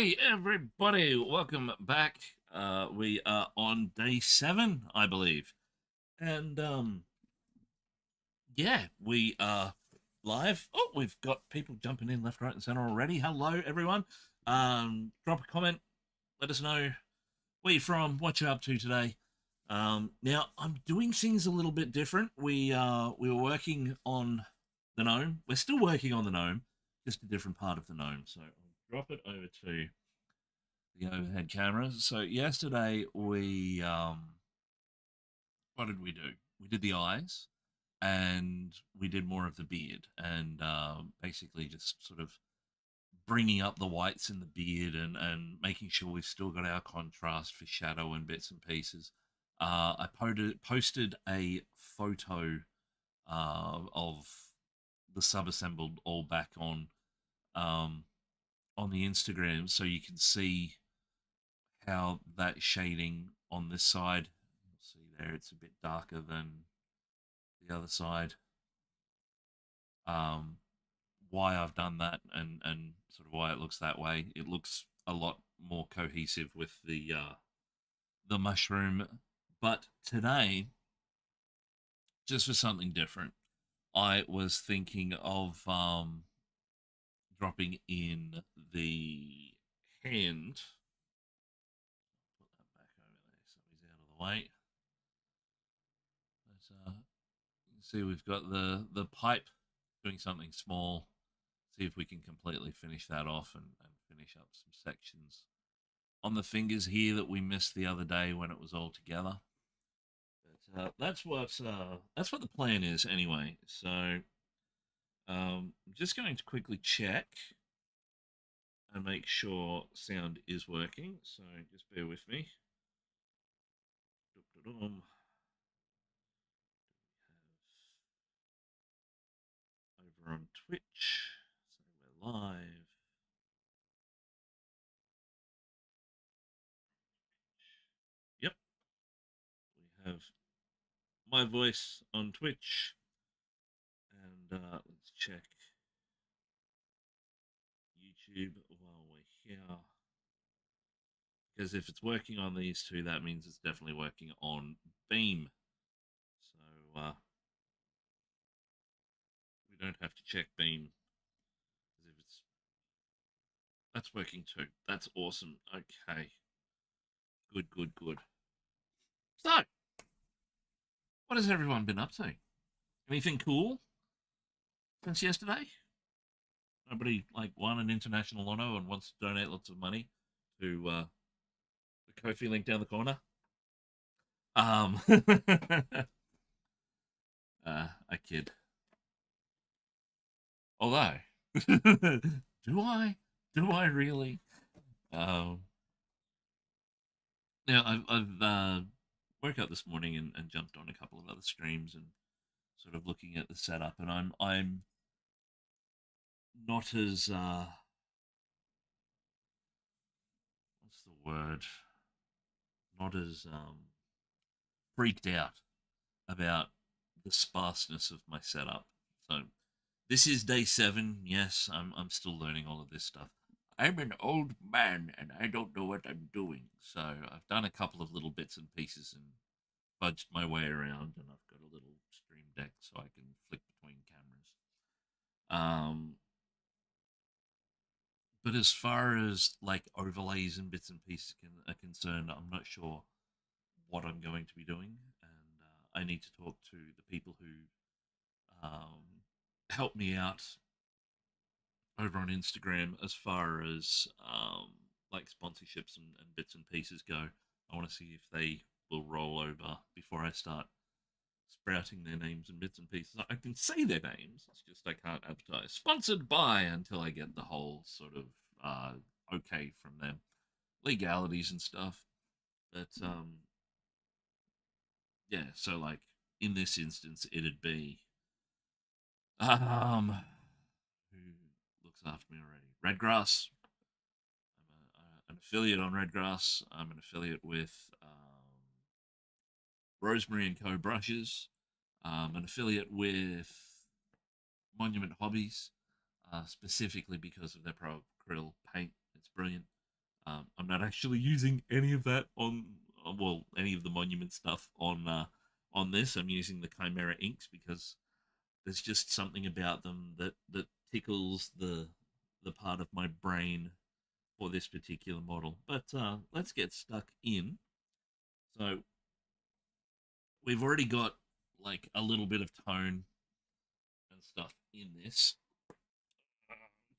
Hey everybody, welcome back. We are on day 7, I believe. And yeah, we are live. Oh, we've got people jumping in left, right, and center already. Hello everyone. Drop a comment, let us know where you're from, what you're up to today. Now I'm doing things a little bit different. We were working on the gnome. We're still working on the gnome, just a different part of the gnome. So I'll drop it over to the overhead cameras. So yesterday we what did we do? We did the eyes and we did more of the beard and basically just sort of bringing up the whites in the beard and making sure we've still got our contrast for shadow and bits and pieces. I posted a photo of the sub assembled all back um, on the Instagram so you can see how that shading on this side, see there, it's a bit darker than the other side. Um, why I've done that and sort of why it looks that way. It looks a lot more cohesive with the mushroom. But today, just for something different, I was thinking of dropping in the hand. Put that back over there so he's out of the way. But, see, we've got the pipe doing something small. See if we can completely finish that off and finish up some sections on the fingers here that we missed the other day when it was all together. But that's what the plan is anyway. So I'm just going to quickly check and make sure sound is working. So just bear with me. Dum-dum-dum. Over on Twitch. So we're live. Yep, we have my voice on Twitch. And let's check YouTube while we're here. Because if it's working on these two, that means it's definitely working on Beam. So we don't have to check Beam. Because if it's that's working too. That's awesome. Okay. Good, good, good. So, what has everyone been up to? Anything cool since yesterday? Nobody like won an international lotto and wants to donate lots of money to the Kofi link down the corner. I kid. Although, do I? Do I really? Um, now I've woke up this morning and jumped on a couple of other streams and sort of looking at the setup, and I'm not as what's the word? Not as freaked out about the sparseness of my setup. So this is day 7. Yes, I'm still learning all of this stuff. I'm an old man and I don't know what I'm doing. So I've done a couple of little bits and pieces and fudged my way around, and I've got a little stream deck so I can flick between cameras. But as far as like overlays and bits and pieces are concerned, I'm not sure what I'm going to be doing, and I need to talk to the people who help me out over on Instagram as far as like sponsorships and bits and pieces go. I want to see if they will roll over before I start sprouting their names and bits and pieces. I can say their names, it's just I can't advertise. Sponsored by until I get the whole sort of okay from them. Legalities and stuff. But yeah, so like in this instance it'd be who looks after me already? Redgrass. I'm an affiliate on Redgrass. I'm an affiliate with Rosemary and Co. Brushes. An affiliate with Monument Hobbies, specifically because of their Pro Acryl paint. It's brilliant. I'm not actually using any of that on, well, any of the monument stuff on this. I'm using the Chimera inks because there's just something about them that tickles the part of my brain for this particular model. But let's get stuck in. So we've already got like a little bit of tone and stuff in this.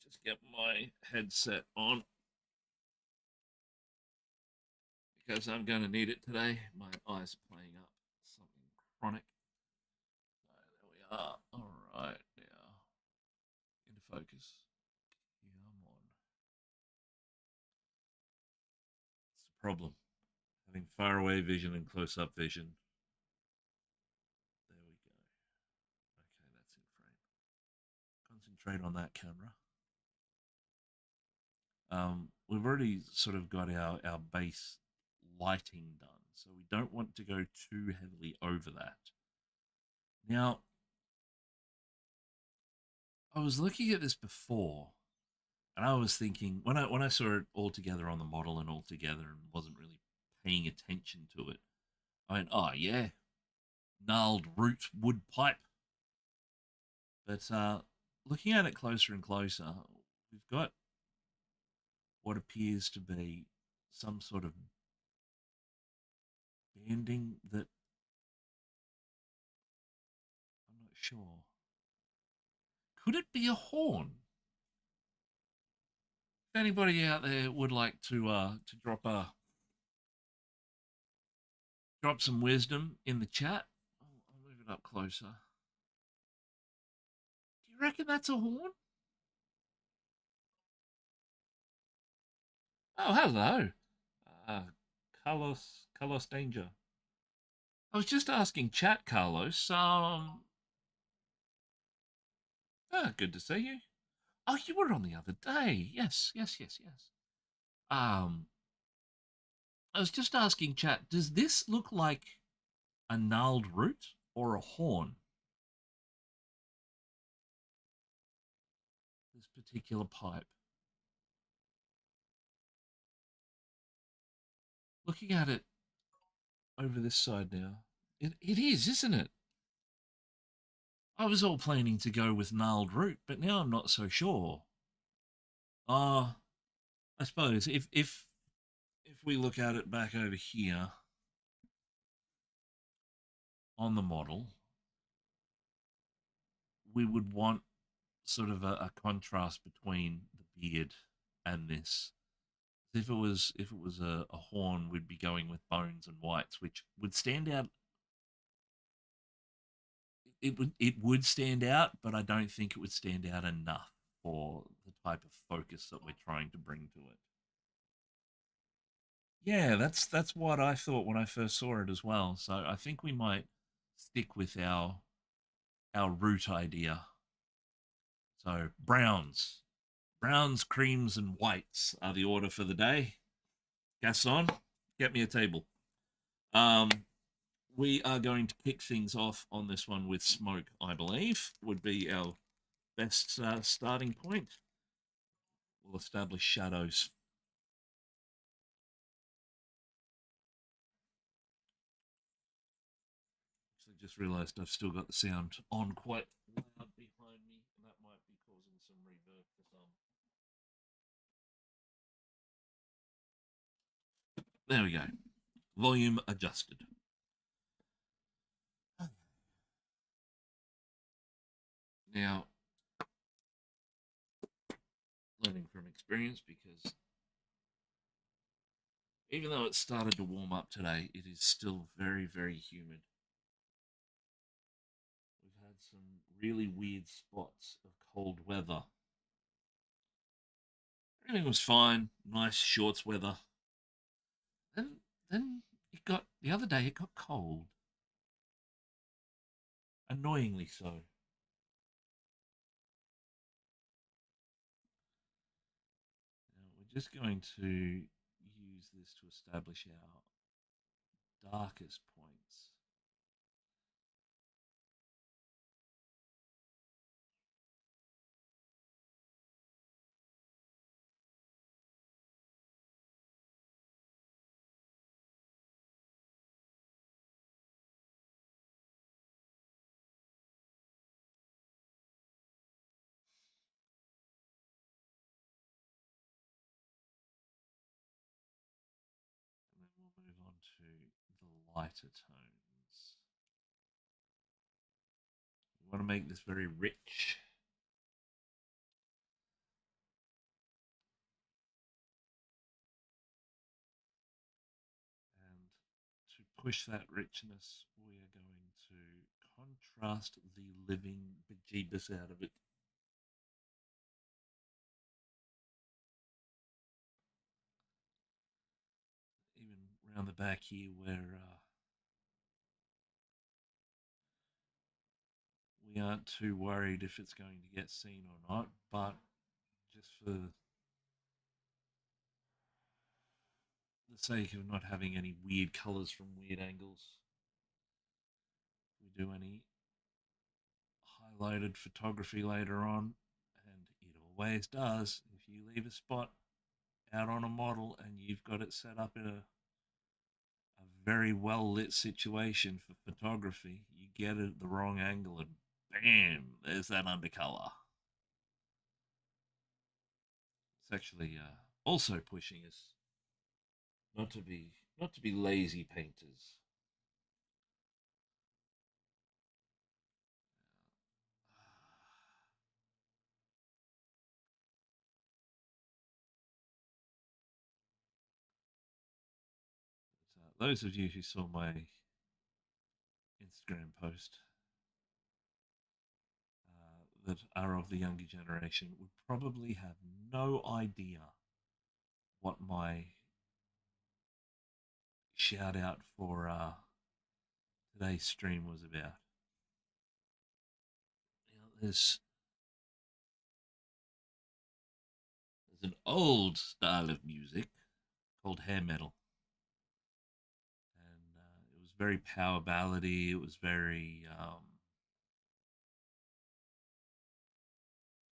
Just get my headset on because I'm going to need it today. My eyes are playing up something chronic. There we are. All right, now into focus. Come on. It's the problem. Having far away vision and close up vision. There we go. Okay, that's in frame. Concentrate on that camera. We've already sort of got our base lighting done, so we don't want to go too heavily over that. Now, I was looking at this before, and I was thinking when I saw it all together on the model and all together and wasn't really paying attention to it, I went, oh yeah, gnarled root wood pipe. But looking at it closer and closer, we've got what appears to be some sort of banding that I'm not sure. Could it be a horn? If anybody out there would like to drop some wisdom in the chat, I'll move it up closer. Do you reckon that's a horn? Oh, hello. Uh, Carlos Danger. I was just asking chat, Carlos. Good to see you. Oh, you were on the other day. Yes, yes, yes, yes. Um, I was just asking chat, does this look like a gnarled root or a horn? This particular pipe. Looking at it over this side now, it is, isn't it? I was all planning to go with gnarled root, but now I'm not so sure. I suppose if we look at it back over here on the model, we would want sort of a contrast between the beard and this. If it was a horn, we'd be going with bones and whites, which would stand out. It would stand out, but I don't think it would stand out enough for the type of focus that we're trying to bring to it. Yeah, that's what I thought when I first saw it as well. So I think we might stick with our root idea. So browns, creams, and whites are the order for the day. Gaston, get me a table. Um, we are going to kick things off on this one with smoke. I believe would be our best starting point. We'll establish shadows. So just realised I've still got the sound on quite loud behind me, and that might be causing some reverb for some. There we go. Volume adjusted. Now, learning from experience, because even though it started to warm up today, it is still very, very humid. We've had some really weird spots of cold weather. Everything was fine, nice shorts weather. Then it got the other day. It got cold, annoyingly so. Now we're just going to use this to establish our darkest points. to the lighter tones. We want to make this very rich. And to push that richness, we are going to contrast the living bejeebus out of it. Even around the back here where we aren't too worried if it's going to get seen or not, but just for the sake of not having any weird colours from weird angles, if we do any highlighted photography later on, and it always does, if you leave a spot out on a model and you've got it set up in a very well lit situation for photography, you get it at the wrong angle and bam, there's that undercolor. It's actually also pushing us not to be lazy painters. But, those of you who saw my Instagram post that are of the younger generation would probably have no idea what my shout out for today's stream was about. There's an old style of music called hair metal, and it was very power ballady. It was very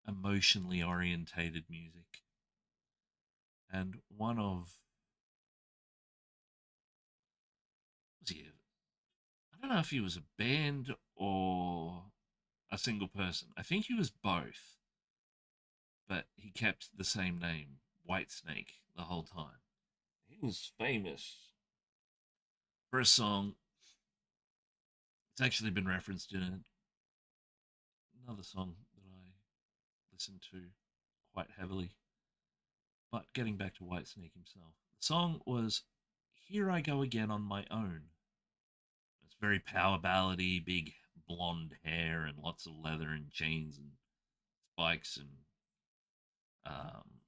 emotionally orientated music, and one of was he? I don't know if he was a band or a single person. I think he was both, but he kept the same name, Whitesnake, the whole time. He was famous for a song. It's actually been referenced in another song that I listened to quite heavily. But getting back to Whitesnake himself, the song was "Here I Go Again on My Own." It's very power ballady, big blonde hair and lots of leather and chains and spikes and um,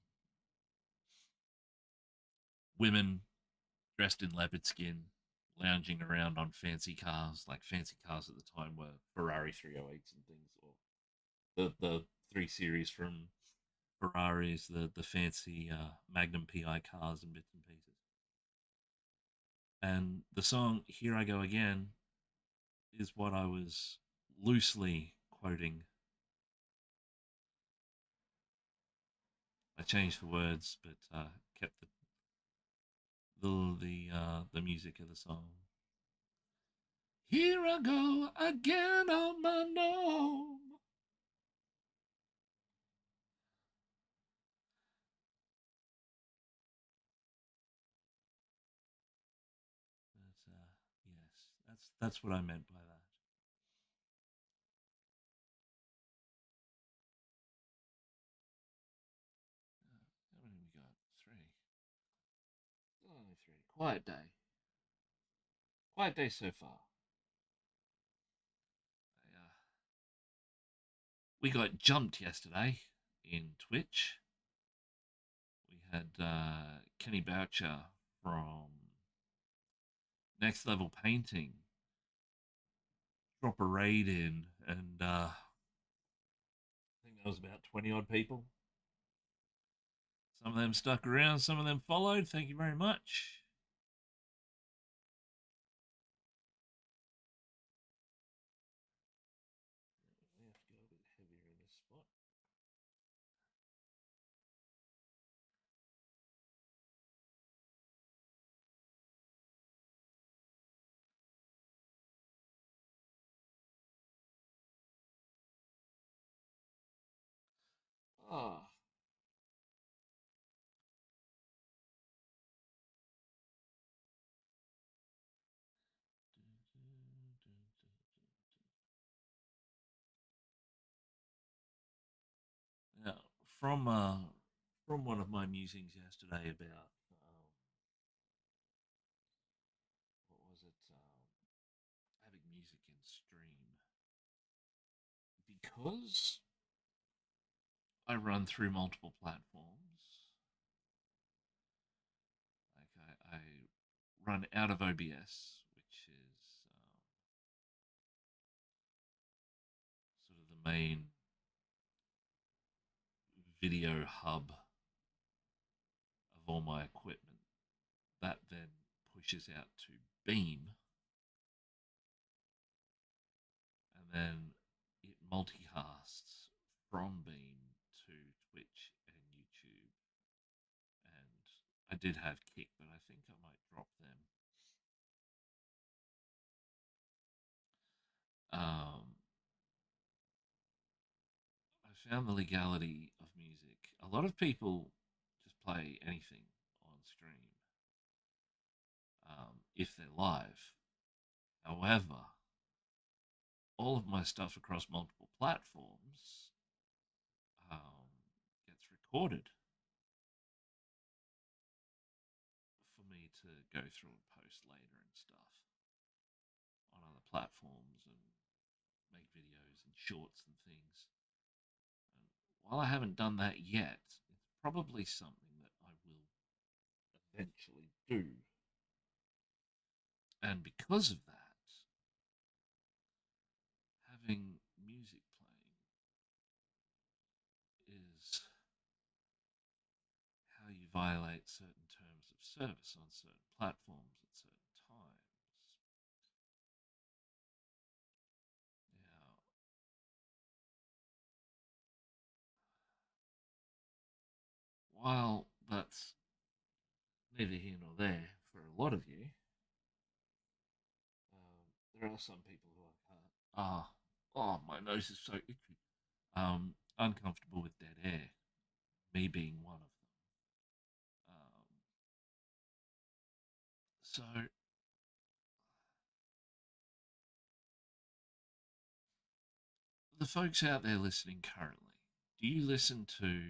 women dressed in leopard skin, lounging around on fancy cars. Like fancy cars at the time were Ferrari 308s and things, or the 3 Series from Ferraris, the fancy Magnum PI cars and bits and pieces. And the song "Here I Go Again" is what I was loosely quoting. I changed the words, but kept the music of the song. Here I go again on my own. But yes, that's what I meant by that. How many we got? Three. Only three. Quiet day. Quiet day so far. We got jumped yesterday in Twitch. We had Kenny Boucher from Next Level Painting drop a raid in, and I think there was about 20 odd people. Some of them stuck around, some of them followed. Thank you very much. We have to go a bit heavier in this spot. Ah, from one of my musings yesterday about what was it? Having music in stream because I run through multiple platforms. Like I run out of OBS, which is sort of the main video hub of all my equipment. That then pushes out to Beam, and then it multicasts from Beam to Twitch and YouTube. And I did have Kick, but I think I might drop them. I found the legality of music. A lot of people just play anything on stream if they're live. However, all of my stuff across multiple platforms gets recorded for me to go through and post later and stuff on other platforms and make videos and shorts and things. And while I haven't done that yet, it's probably something that I will eventually do. And because of that, having music playing is how you violate certain terms of service on certain platforms at certain times. Now, while that's neither here nor there for a lot of you, there are some people who oh, my nose is so itchy, uncomfortable with dead air, me being one of them. So the folks out there listening currently, do you listen to,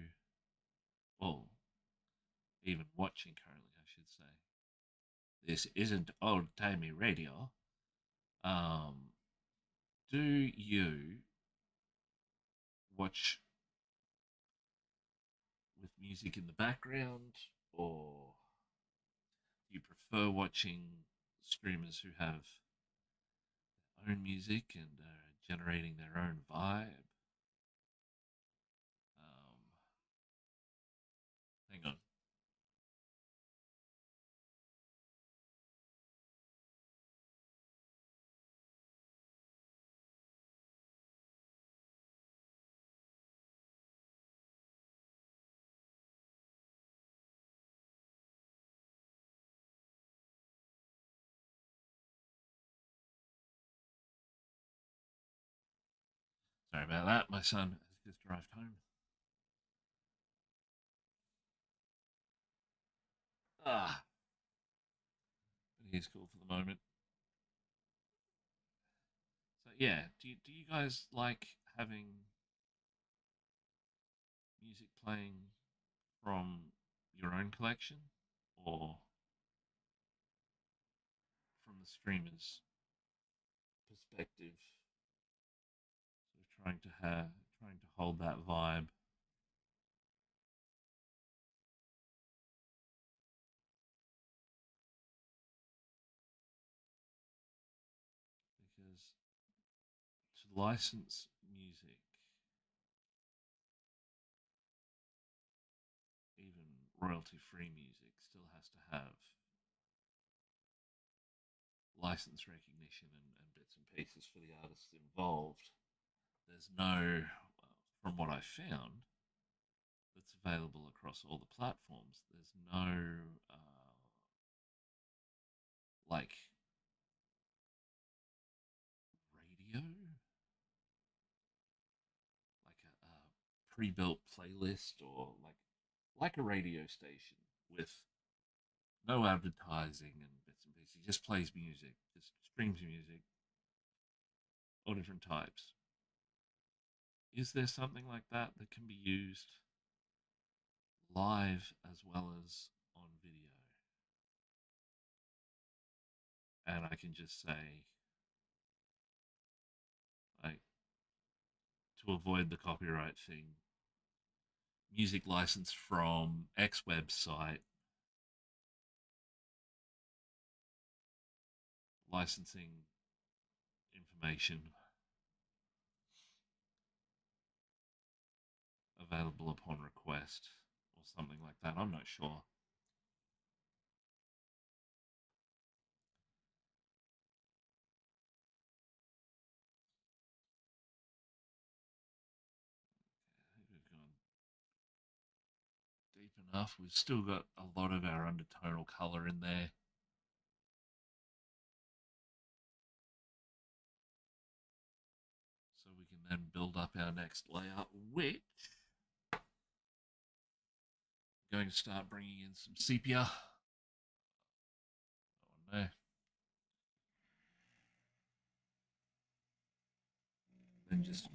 well, even watching currently, I should say, this isn't old timey radio. Um, do you watch with music in the background, or do you prefer watching streamers who have their own music and are generating their own vibe? Hang on. Sorry about that. My son has just arrived home. Ah, but he's cool for the moment. So yeah, do you guys like having music playing from your own collection, or from the streamer's perspective, sort of trying to hold that vibe? Because to license music, even royalty free music, still has to have license recognition and bits and pieces for the artists involved. There's no, from what I found, that's available across all the platforms. There's no like radio, like a pre-built playlist, or like a radio station with no advertising and bits and pieces. He just plays music, just streams music, all different types. Is there something like that that can be used live as well as on video. And I can just say, like, to avoid the copyright thing, music license from X website, licensing information available upon request, or something like that. I'm not sure. I think we've gone deep enough. We've still got a lot of our undertonal color in there. So we can then build up our next layer, which I'm going to start bringing in some sepia. Oh no. Then just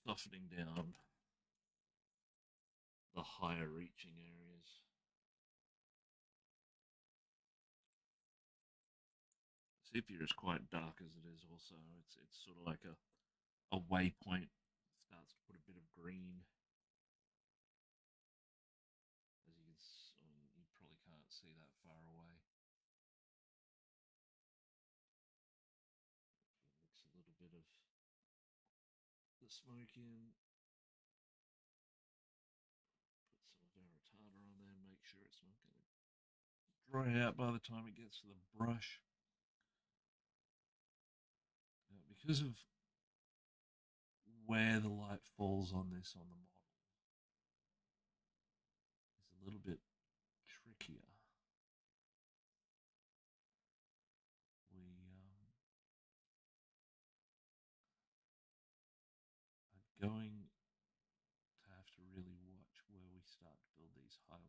softening down the higher reaching areas. Sepia is quite dark as it is also. It's sort of like a waypoint. It starts to put a bit of green. As you can, you probably can't see that far away. Mix a little bit of the smoke in. Put some of our retarder on there and make sure it's not going to dry out by the time it gets to the brush. Now, because of where the light falls on this on the model is a little bit trickier. We are going to have to really watch where we start to build these highlights.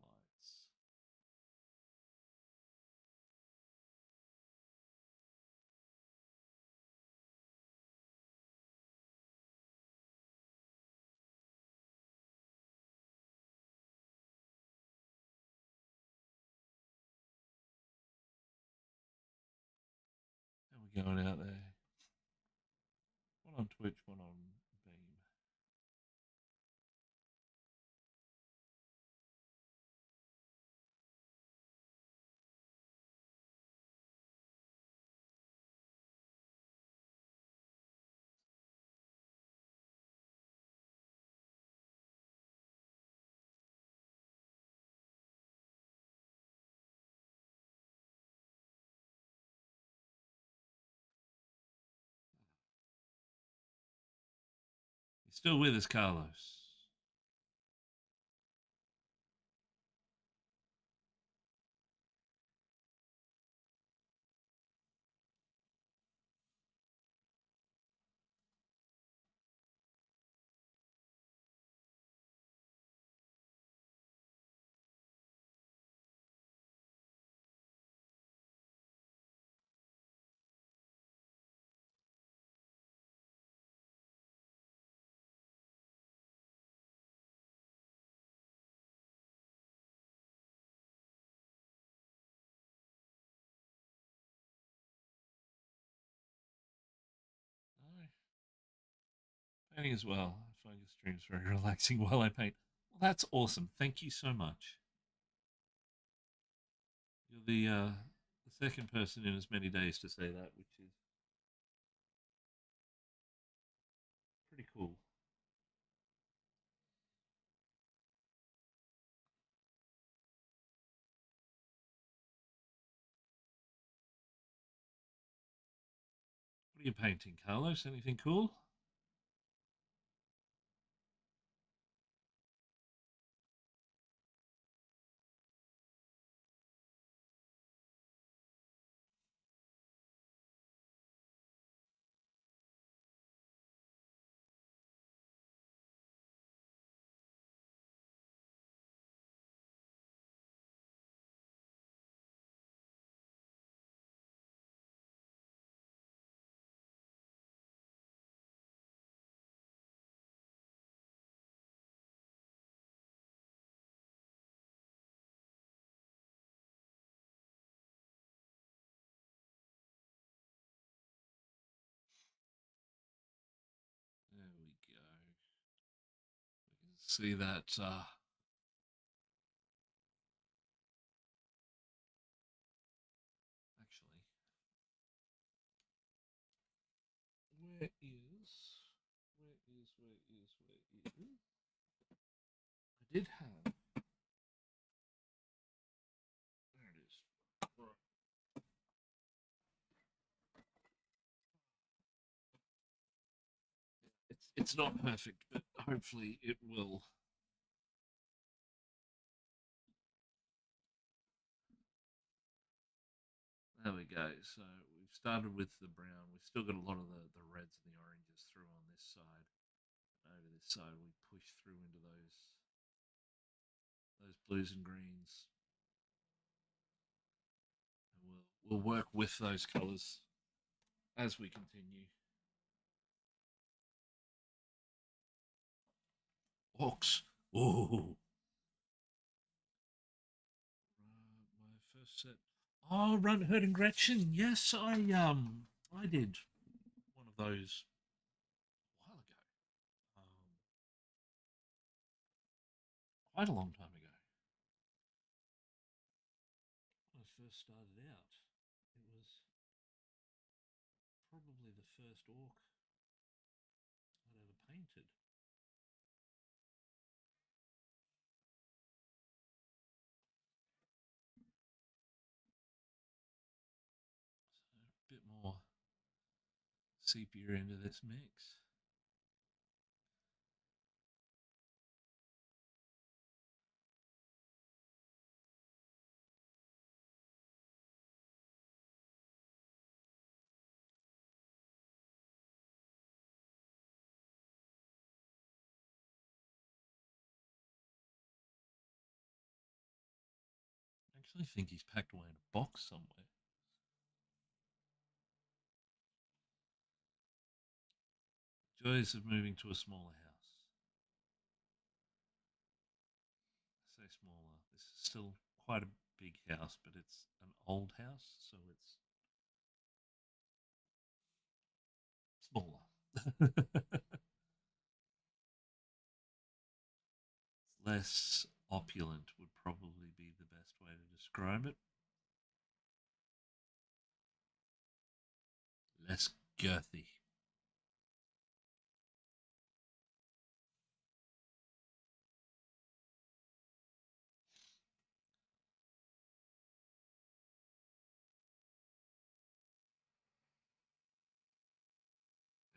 How are we going out there? One on Twitch, one on Beam. You're still with us, Carlos. No. Painting as well. I find your streams very relaxing while I paint. Well, that's awesome. Thank you so much. You're the second person in as many days to say that, which is pretty cool. What are you painting, Carlos? Anything cool? See that? Actually, where is? Where is? I did have. There it is. Right. It's not perfect, but hopefully it will. There we go. So we've started with the brown. We've still got a lot of the reds and the oranges through on this side. And over this side, we push through into those blues and greens, and we'll work with those colours as we continue. Hawks. Oh, my first set. Oh, Run Herd and Gretchen. Yes, I did one of those a while ago. Quite a long time ago. When I first started out, it was probably the first orc I'd ever painted. So a bit more sepia into this mix. I actually think he's packed away in a box somewhere. Joys of moving to a smaller house. I say smaller. This is still quite a big house, but it's an old house, so it's smaller. Less opulent would probably be the best way to describe it. Less girthy.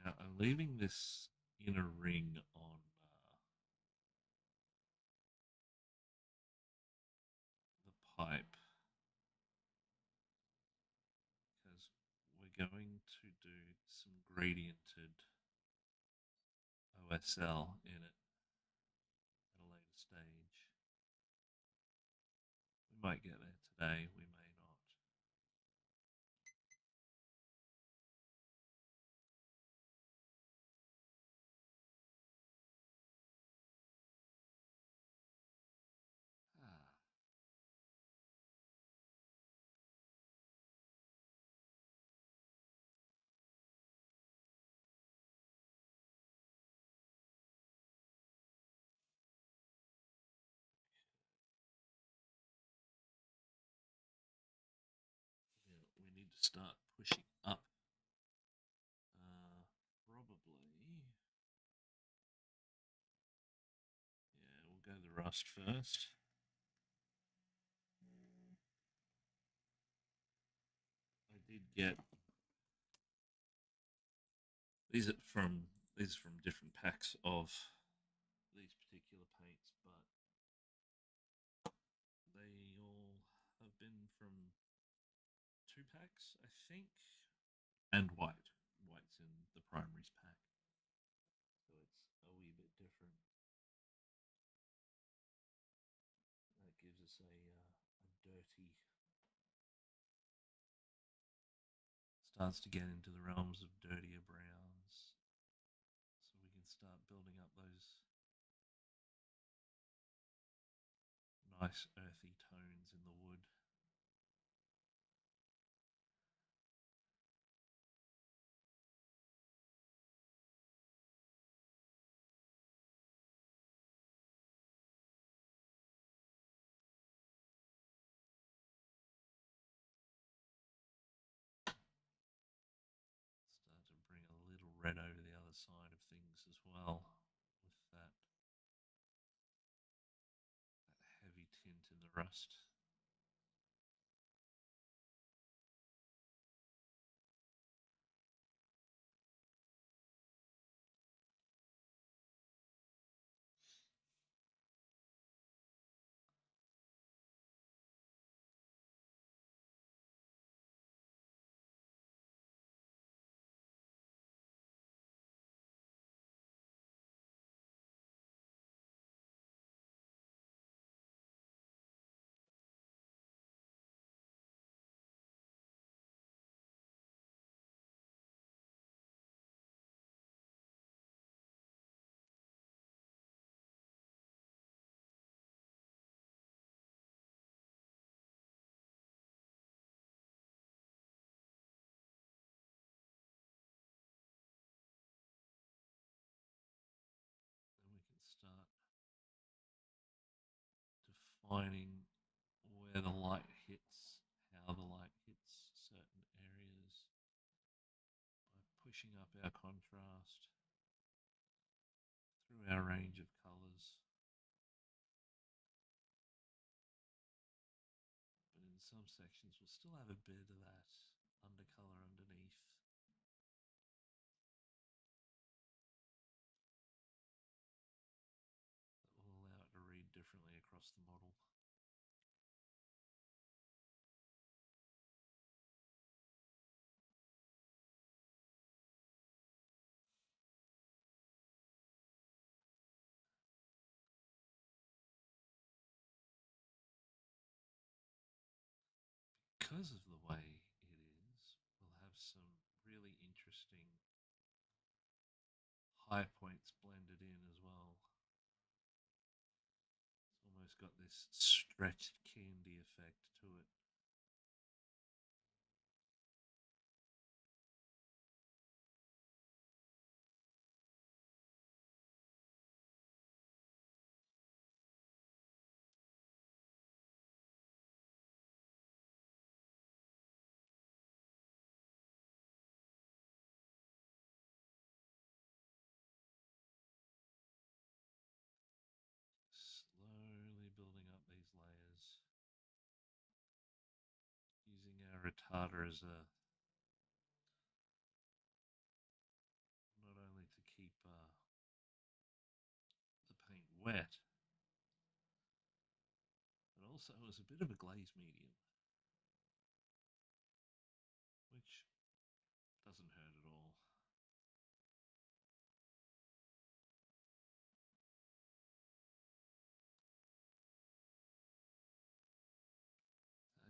Now, I'm leaving this inner ring on the pipe because we're going to do some gradiented OSL in it at a later stage. We might get there today, we may not. Ah, yeah, we need to start pushing up. Probably. Yeah, we'll go the rust first. I did get these are from different packs of these particular paints, but they all have been from two packs, I think, and white. White's in the primaries pack, so it's a wee bit different. That gives us a dirty. Starts to get into the realms of dirtier browns, so we can start building up those nice earthy tones in the wood. rust. Then we can start defining where the light hits, how the light hits certain areas by pushing up our contrast through our range of colours. But in some sections, we'll still have a bit of that undercolour underneath. That will allow it to read differently across the model. Because of the way it is, we'll have some really interesting high points blended in as well. It's almost got this stretched candy effect to it. Slowly building up these layers, using our retarder as a not only to keep the paint wet, but also as a bit of a glaze medium, which doesn't hurt at all.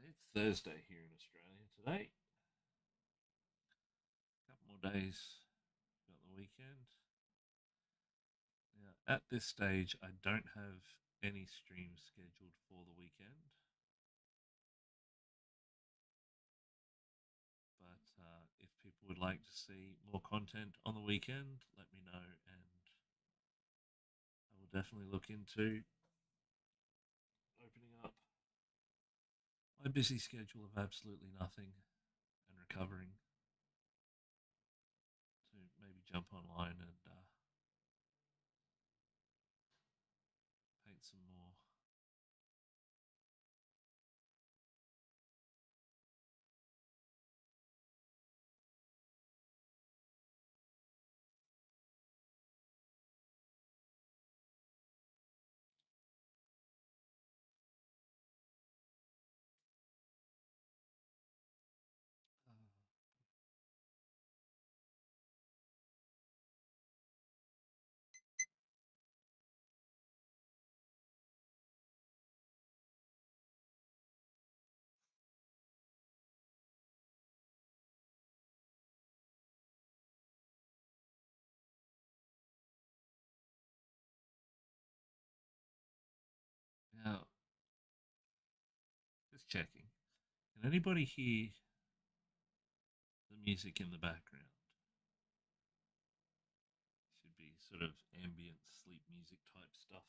It's Thursday here in Australia today. A couple more days, got the weekend. Now, at this stage, I don't have any streams scheduled for the weekend. But if people would like to see more content on the weekend, let me know, and I will definitely look into opening up my busy schedule of absolutely nothing and recovering to maybe jump online and paint some more. Now, just checking. Can anybody hear the music in the background? Should be sort of ambient sleep music type stuff.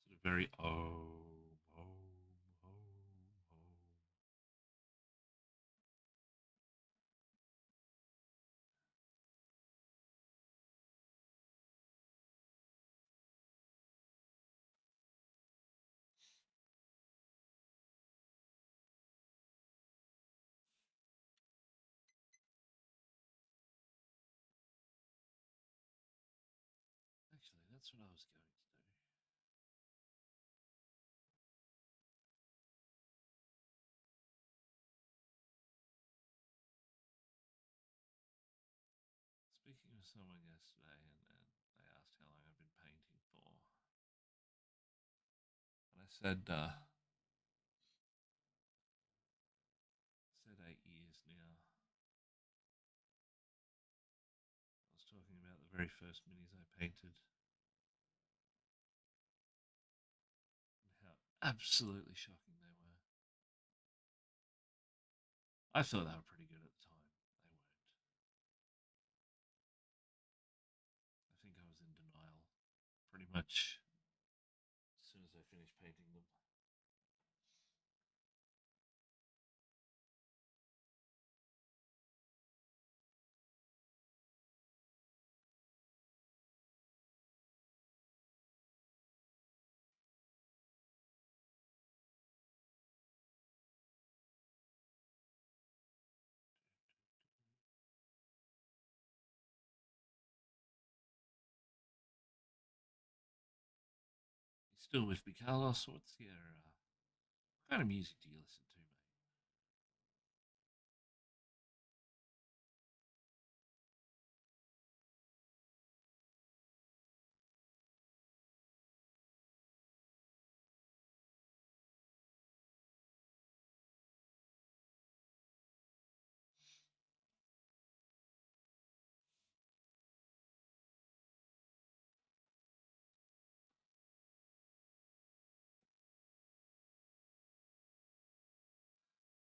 Sort of very oh. that's what I was going to do. Speaking with someone yesterday, and they asked how long I've been painting for, and I said 8 years now. I was talking about the very first minis I painted and how absolutely shocking they were. I thought they were pretty good at the time. They weren't. I think I was in denial pretty much as soon as I finished painting them. You still with me, Carlos? What's your what kind of music do you listen to, mate?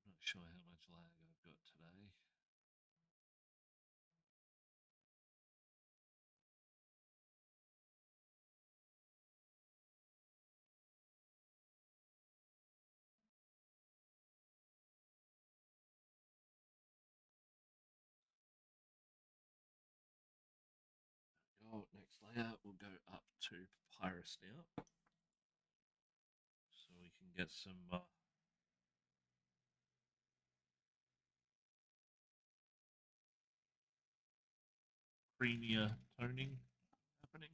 I'm not sure how much lag I've got today. Oh, next layer, we'll go up to Papyrus now, so we can get some creamier toning happening.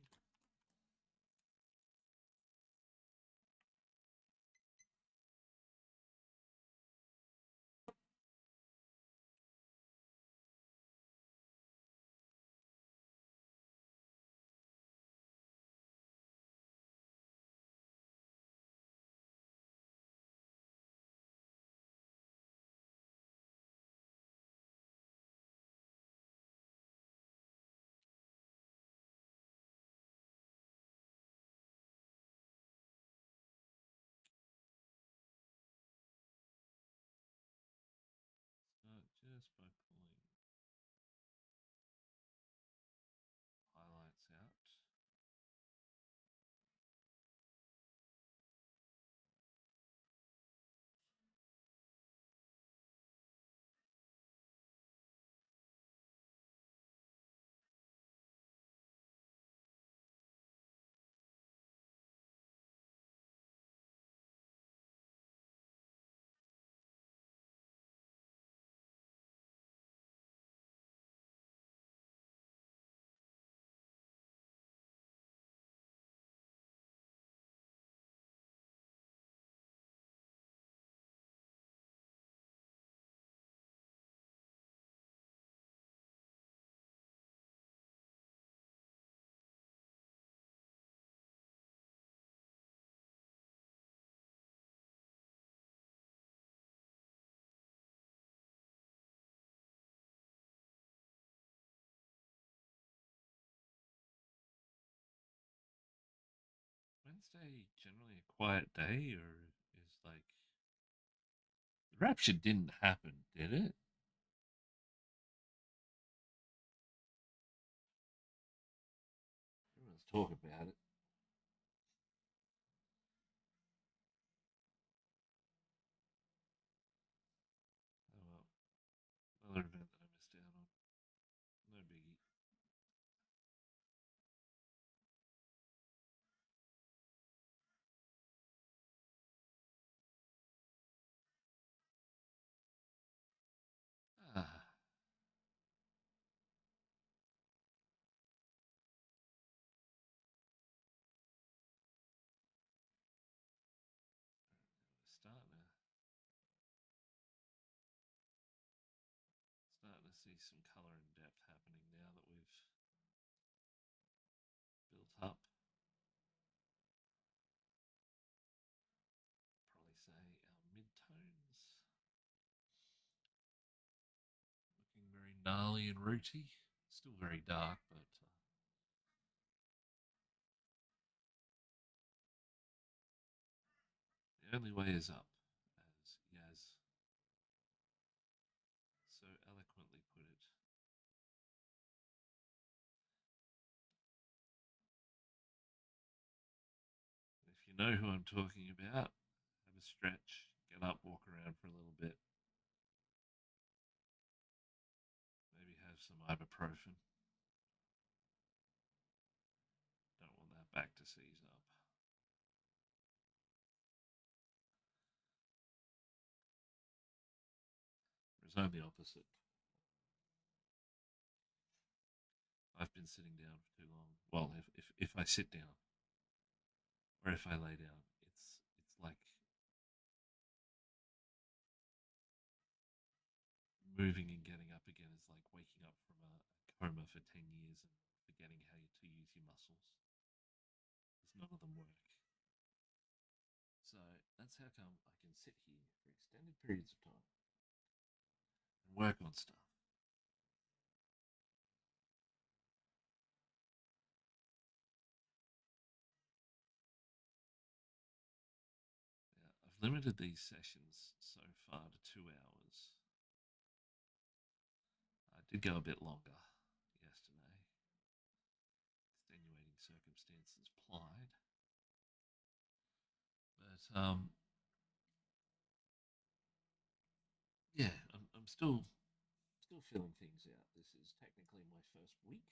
Start just by pulling highlights out. Wednesday generally a quiet day, or is like the rapture didn't happen, did it? Everyone's talking about it. Oh well, another event that I missed out on. No biggie. Ah, see some colour and depth happening now that we've built up. Probably say our mid-tones. Looking very gnarly and rooty. Still very dark, but the only way is up, as Yaz so eloquently put it. If you know who I'm talking about, have a stretch, get up, walk around for a little bit, maybe have some ibuprofen. Don't want that back to seize up. Whereas I'm the opposite. I've been sitting down for too long. Well, if I sit down or if I lay down, it's like moving and getting up again is like waking up from a coma for 10 years and forgetting how to use your muscles. Because none of them work. So that's how come I can sit here for extended periods of time and work on stuff. Yeah, I've limited these sessions so far to 2 hours. I did go a bit longer yesterday. Extenuating circumstances plied. But yeah, I'm still feeling things out. This is technically my first week,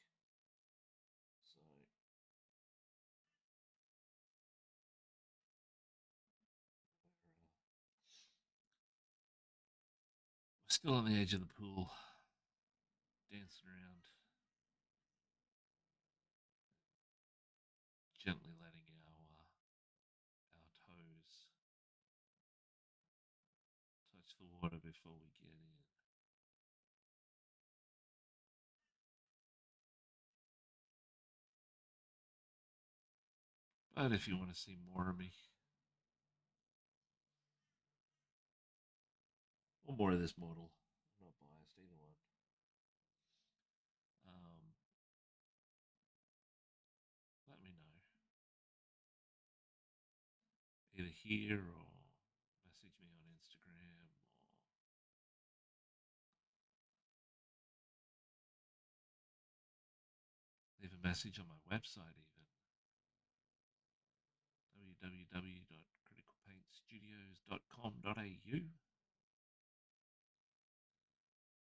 so we're still on the edge of the pool, dancing around, gently letting our toes touch the water before we get in. But if you want to see more of me, or more of this model, I'm not biased either one. Um, Let me know either here or message me on Instagram or leave a message on my website even www.criticalpaintstudios.com.au.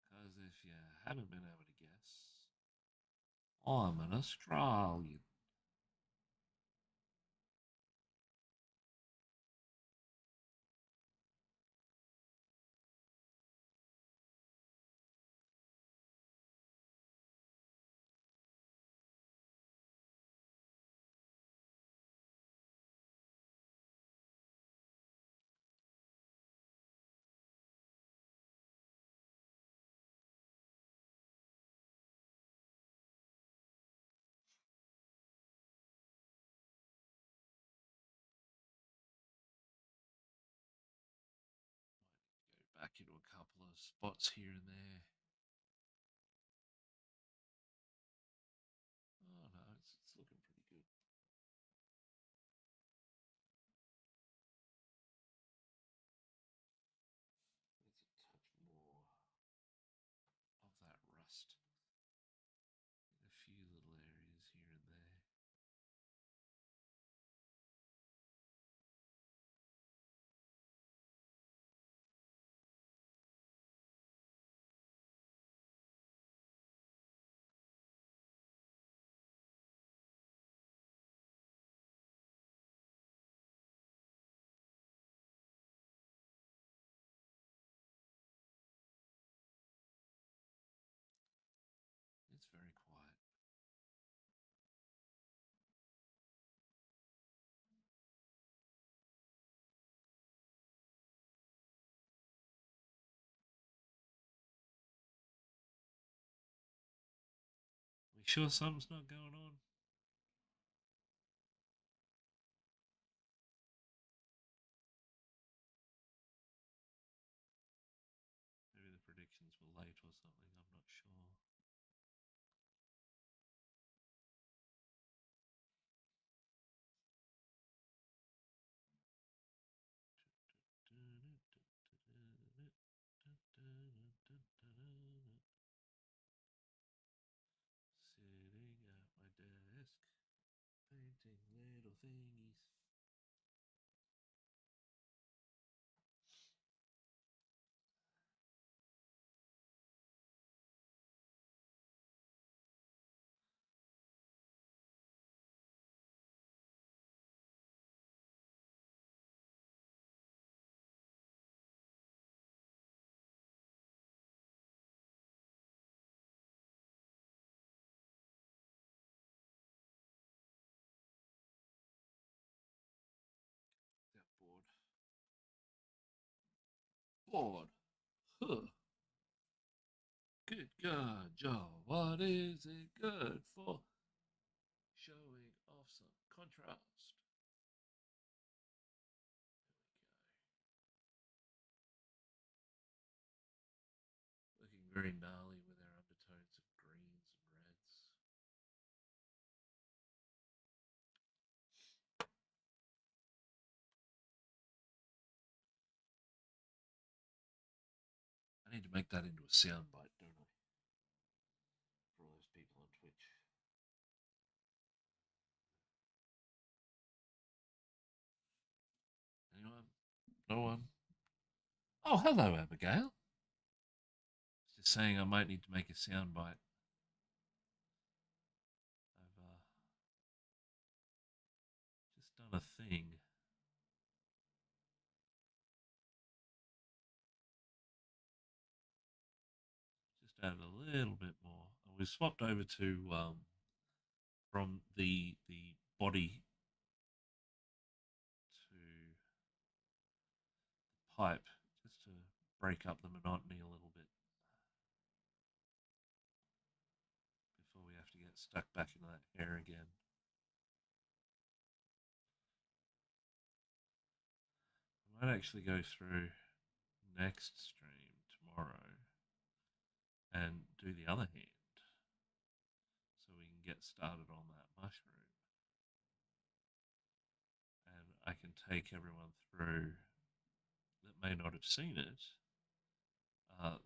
Because if you haven't been able to guess, I'm an Australian. Go back into a couple of spots here and there. Oh no, it's looking pretty good. There's a touch more of that rust in a few little areas here and there. sure something's not going on? Maybe the predictions were late or something. I'm not sure. Sitting at my desk, painting little thingies. That bored. Bored. Huh. Good God, Joe. What is it good for? Showing off some contrast. Looking very gnarly with our undertones of greens and reds. I need to make that into a soundbite, don't I? For all those people on Twitch. Anyone? No one? Oh, hello, Abigail. Just saying I might need to make a soundbite. I've just done a thing. Just added a little bit more. We swapped over to from the body to pipe, just to break up the monotony a little bit before we have to get stuck back into that hair again. I might actually go through next stream tomorrow and do the other hand so we can get started on that mushroom. And I can take everyone through that may not have seen it, uh,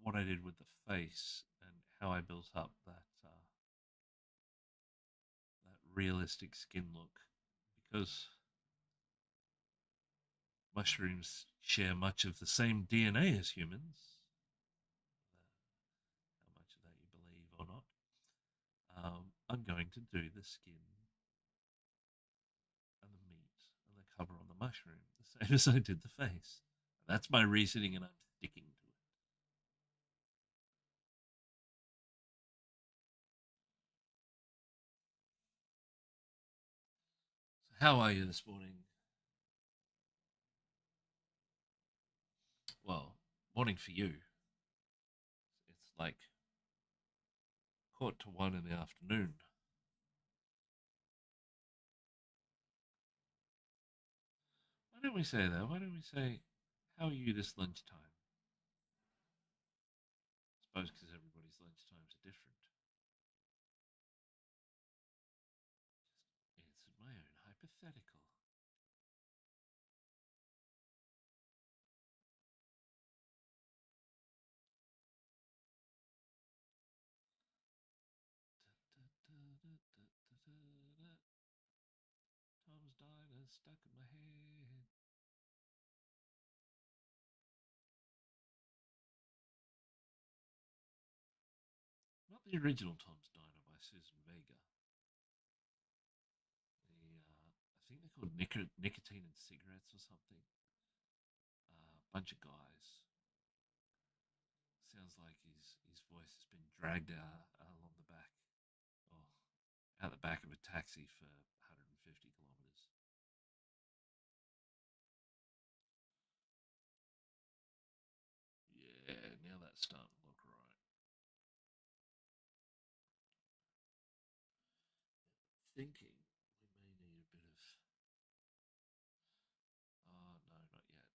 what I did with the face and how I built up that realistic skin look, because mushrooms share much of the same DNA as humans. How much of that you believe or not. I'm going to do the skin and the meat and the cover on the mushroom the same as I did the face. That's my reasoning, and I'm sticking to it. So, how are you this morning? Well, morning for you. It's like quarter to 1 in the afternoon. Why don't we say that? Why don't we say, how are you this lunchtime? I suppose because everybody's lunchtimes are different. Just answered my own hypothetical. Tom's Diner stuck in my head. Not the original Tom's Diner by Susan Vega. I think they're called nicotine and cigarettes or something. A bunch of guys. Sounds like his voice has been dragged out along the back, or out the back of a taxi for 150 kilometers. Yeah, now that's starting to look right. thinking we may need a bit of. Oh, no, not yet.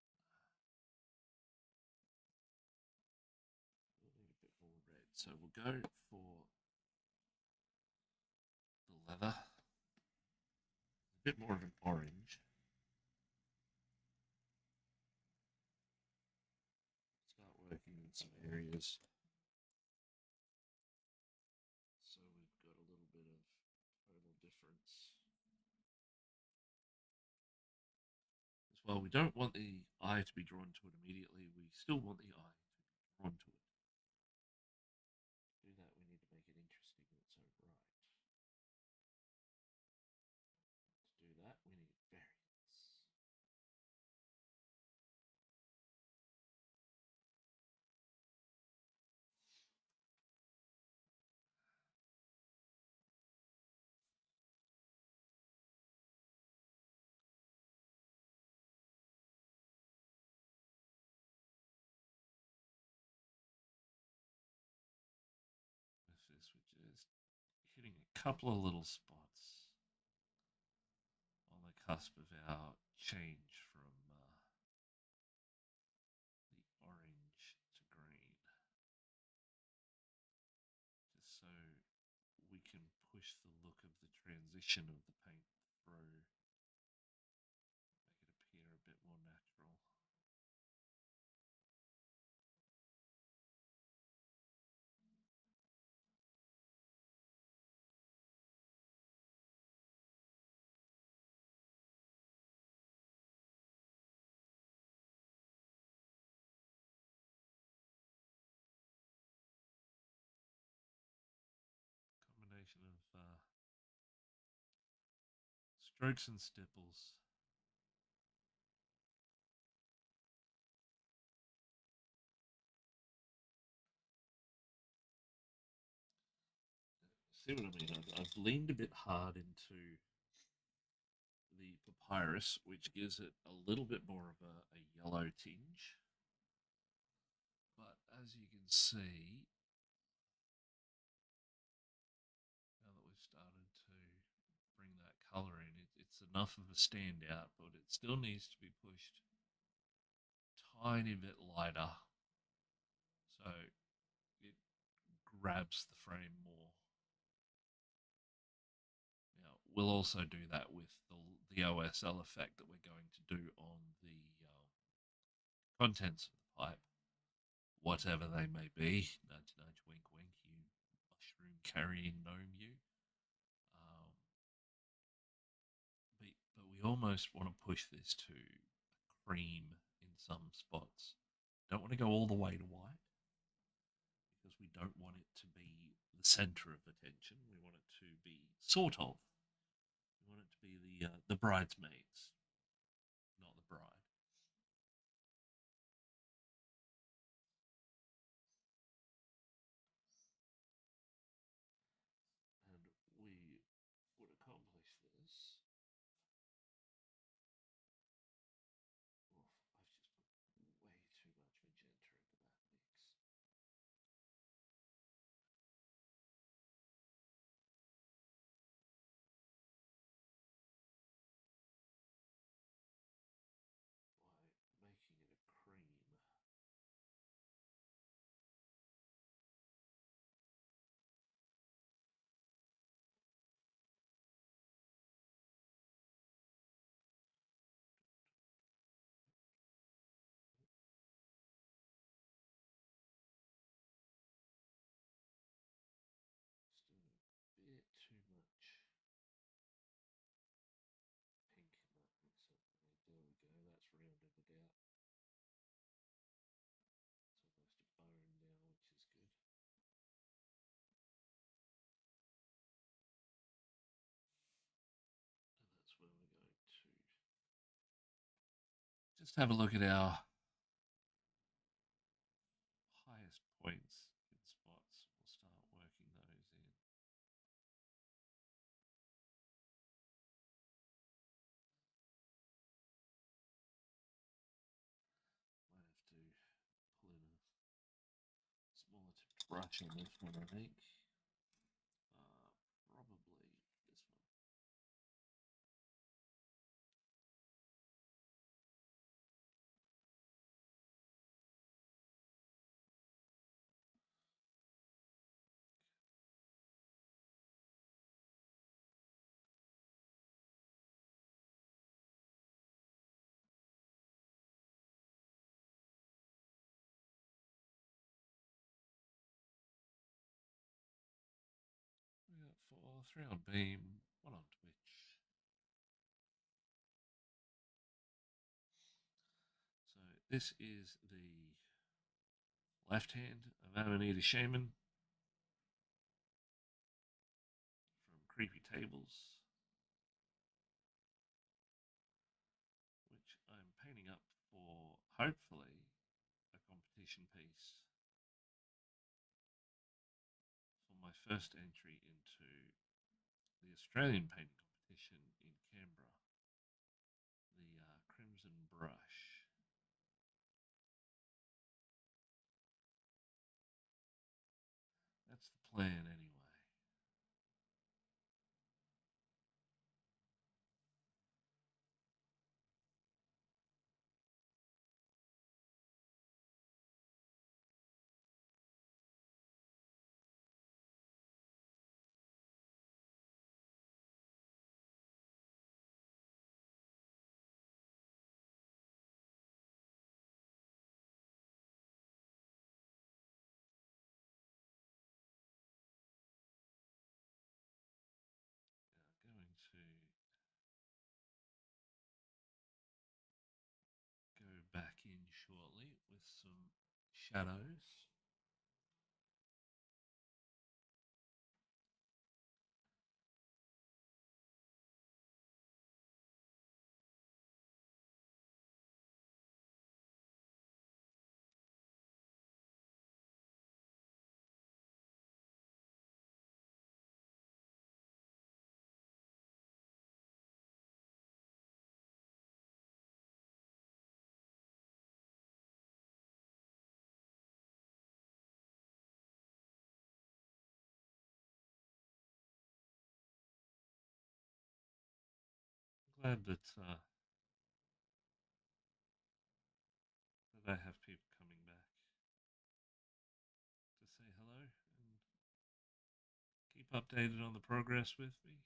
We'll need a bit more red. So we'll go for the leather. A bit more of an orange. Start working in some areas. So we've got a little bit of tonal difference. As well, we don't want the eye to be drawn to it immediately. We still want the eye to be drawn to it. To do that, we need to make it interesting in its own right. To do that, we need variance. With this, we're just hitting a couple of little spots on the cusp of our change from the orange to green, just so we can push the look of the transition of the paint through, make it appear a bit more natural. Combination of strokes and stipples. See what I mean? I've leaned a bit hard into the papyrus, which gives it a little bit more of a yellow tinge. But as you can see, now that we've started to bring that colour in, it's enough of a standout, but it still needs to be pushed a tiny bit lighter so it grabs the frame more. Now, we'll also do that with the OSL effect that we're going to do on the contents of the pipe, whatever they may be. Nudge, nudge, wink, wink, you mushroom carrying gnome, you. But we almost want to push this to a cream in some spots. Don't want to go all the way to white because we don't want it to be the center of attention. We want it to be sort of. We want it to be the bridesmaids, not the bride. And we would accomplish this. Oof, I've just put way too much magenta into that mix. By making it a cream. Just doing a bit too much pink in that mix up. There we go, that's rounded it out. It's almost a bone now, which is good. And that's where we're going to just have a look at our highest points in spots. We'll start working those in. Might have to pull in a smaller tipped brush on this one, I think. Probably this one. well, 3 on Beam, 1 on Twitch. So this is the left hand of Aminita Shaman from Creepy Tables, which I'm painting up for, hopefully, a competition piece for my first entry into the Australian painting competition in Canberra, the Crimson Brush. That's the plan anyway. Going to go back in shortly with some shadows. Glad that I have people coming back to say hello and keep updated on the progress with me.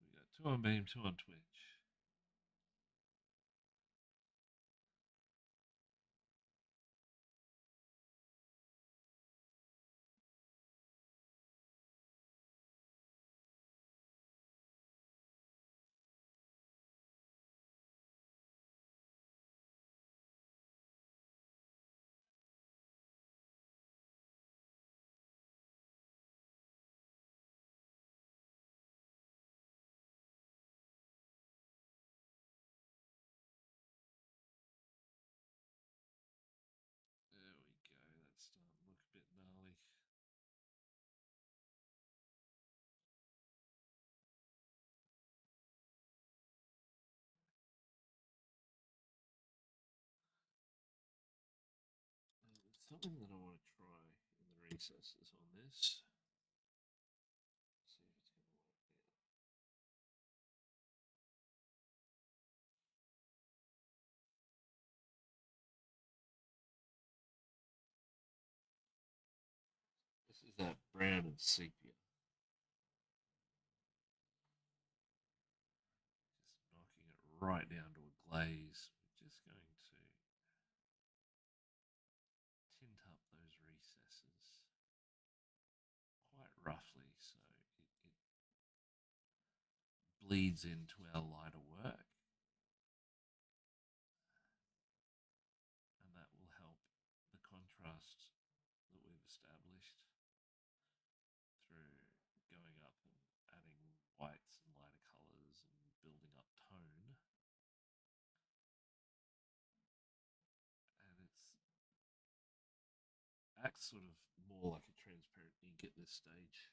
We got 2 on Beam, 2 on Twitch. There we go. That's starting to look a bit gnarly. There's something that I want to try in the recesses on this. See if it's going to work now. This is that brown and sepia. Just knocking it right down to a glaze. We're just going to tint up those recesses quite roughly so it bleeds into our lighter work. And that will help the contrast that we've established through going up and adding whites and lighter colours and building up tone. And it's acts sort of more like a transparent ink at this stage.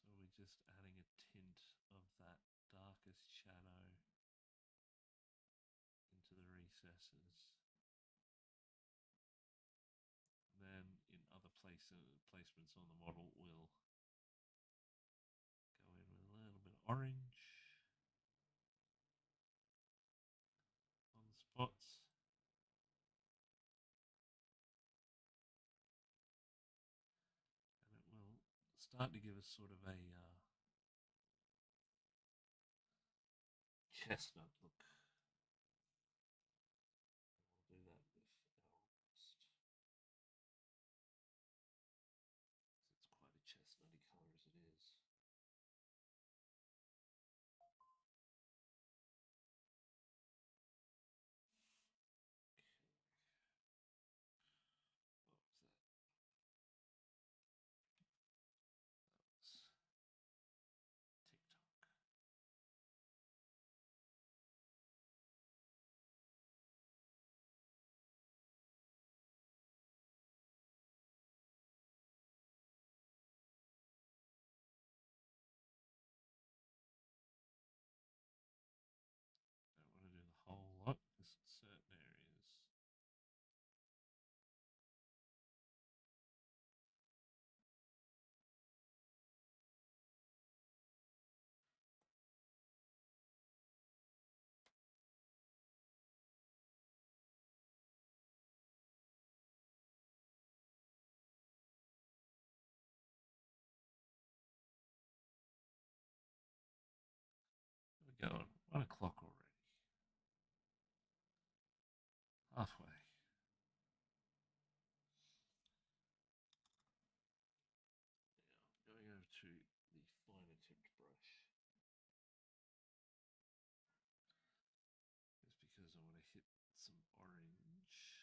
So we're just adding a tint of that darkest shadow into the recesses. Then in other placements on the model, we'll go in with a little bit of orange. spots. And it will start to give us sort of a chestnut look. We'll do that with our rust. It's quite a chestnutty colour as it is. TikTok. Don't want to do the whole lot, just certain areas. We're going 1 o'clock already. Halfway. Now, going over to the finer tipped brush. Just because I want to hit some orange.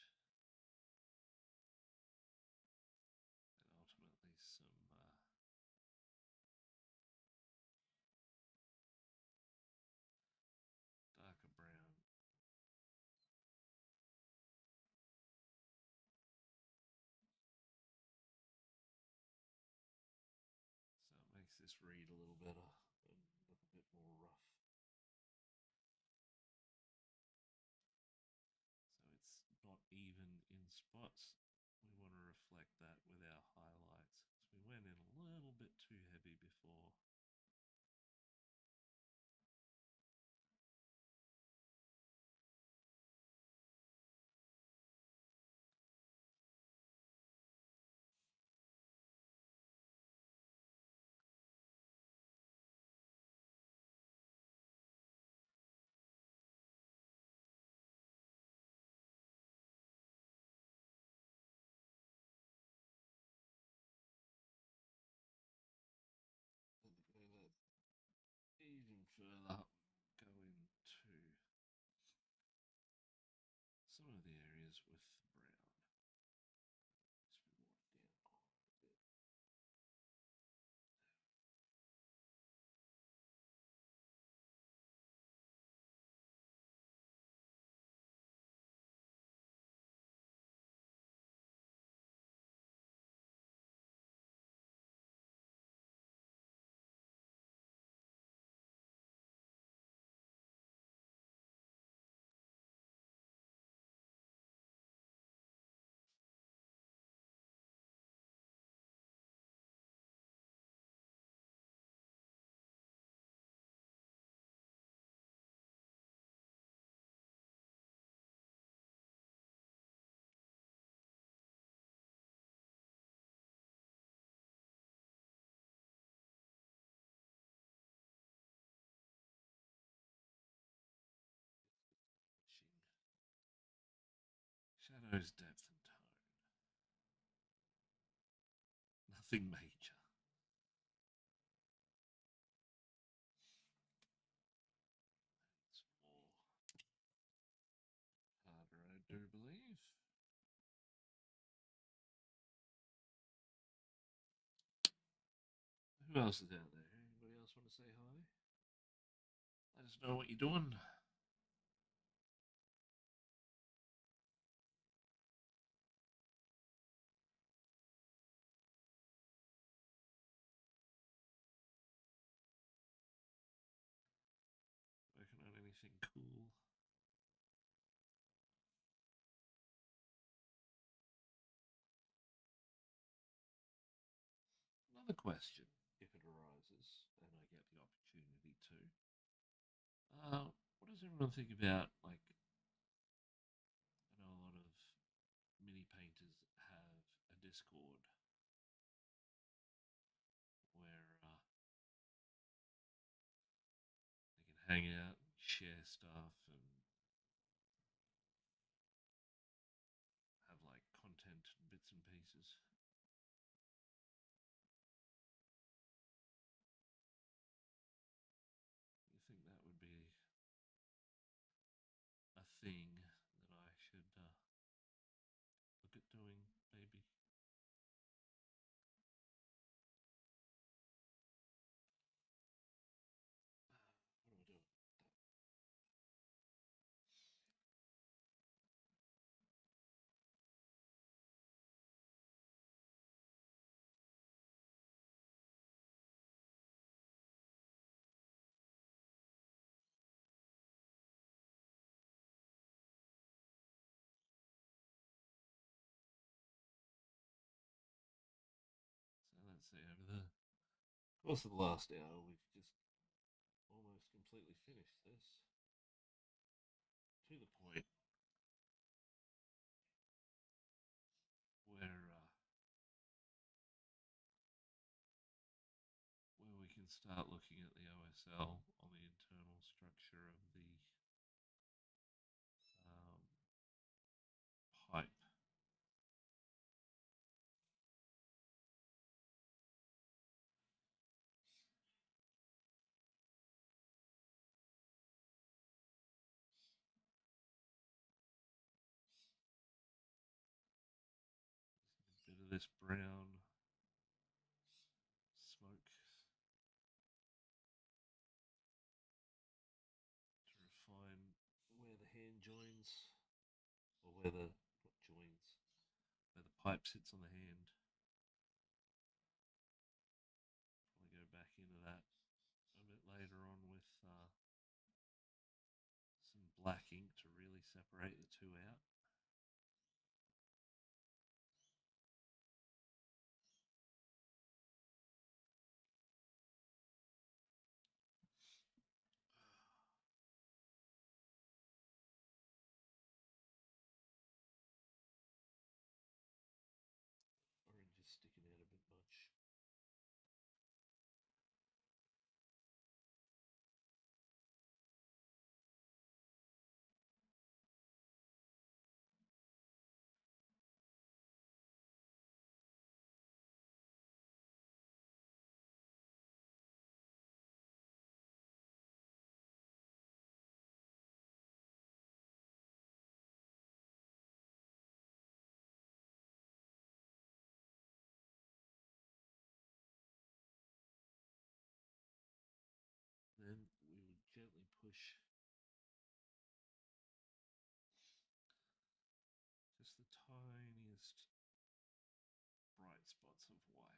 And ultimately some darker brown. So it makes this read a little better and look a bit more rough. So it's not even in spots. We want to reflect that with our highlights. So we went in a little bit too heavy before. And to go that even further, go into some of the areas with brown. Just be watered down quite a bit. Shadows, depth, and tone. Nothing major. It's more harder, I do believe. Who else is out there? Anybody else want to say hi? Let us know what you're doing. Working on anything cool? Another question, if it arises, and I get the opportunity to. What does everyone think about like Discord where they can hang out, share stuff, and have like content and bits and pieces. You think that would be a thing that I should look at doing, maybe? What do I do? So let's see, over the course of the last hour, we've just almost completely finished this to the point where where we can start looking at the OSL on the internal structure of the um, pipe. A bit of this brown smoke to refine where the hand joins, or where the not joins, where the pipe sits on the hand. Probably go back into that a bit later on with some black ink to really separate the two out. Orange is sticking out a bit much. Then we would gently push just the tiniest bright spots of white.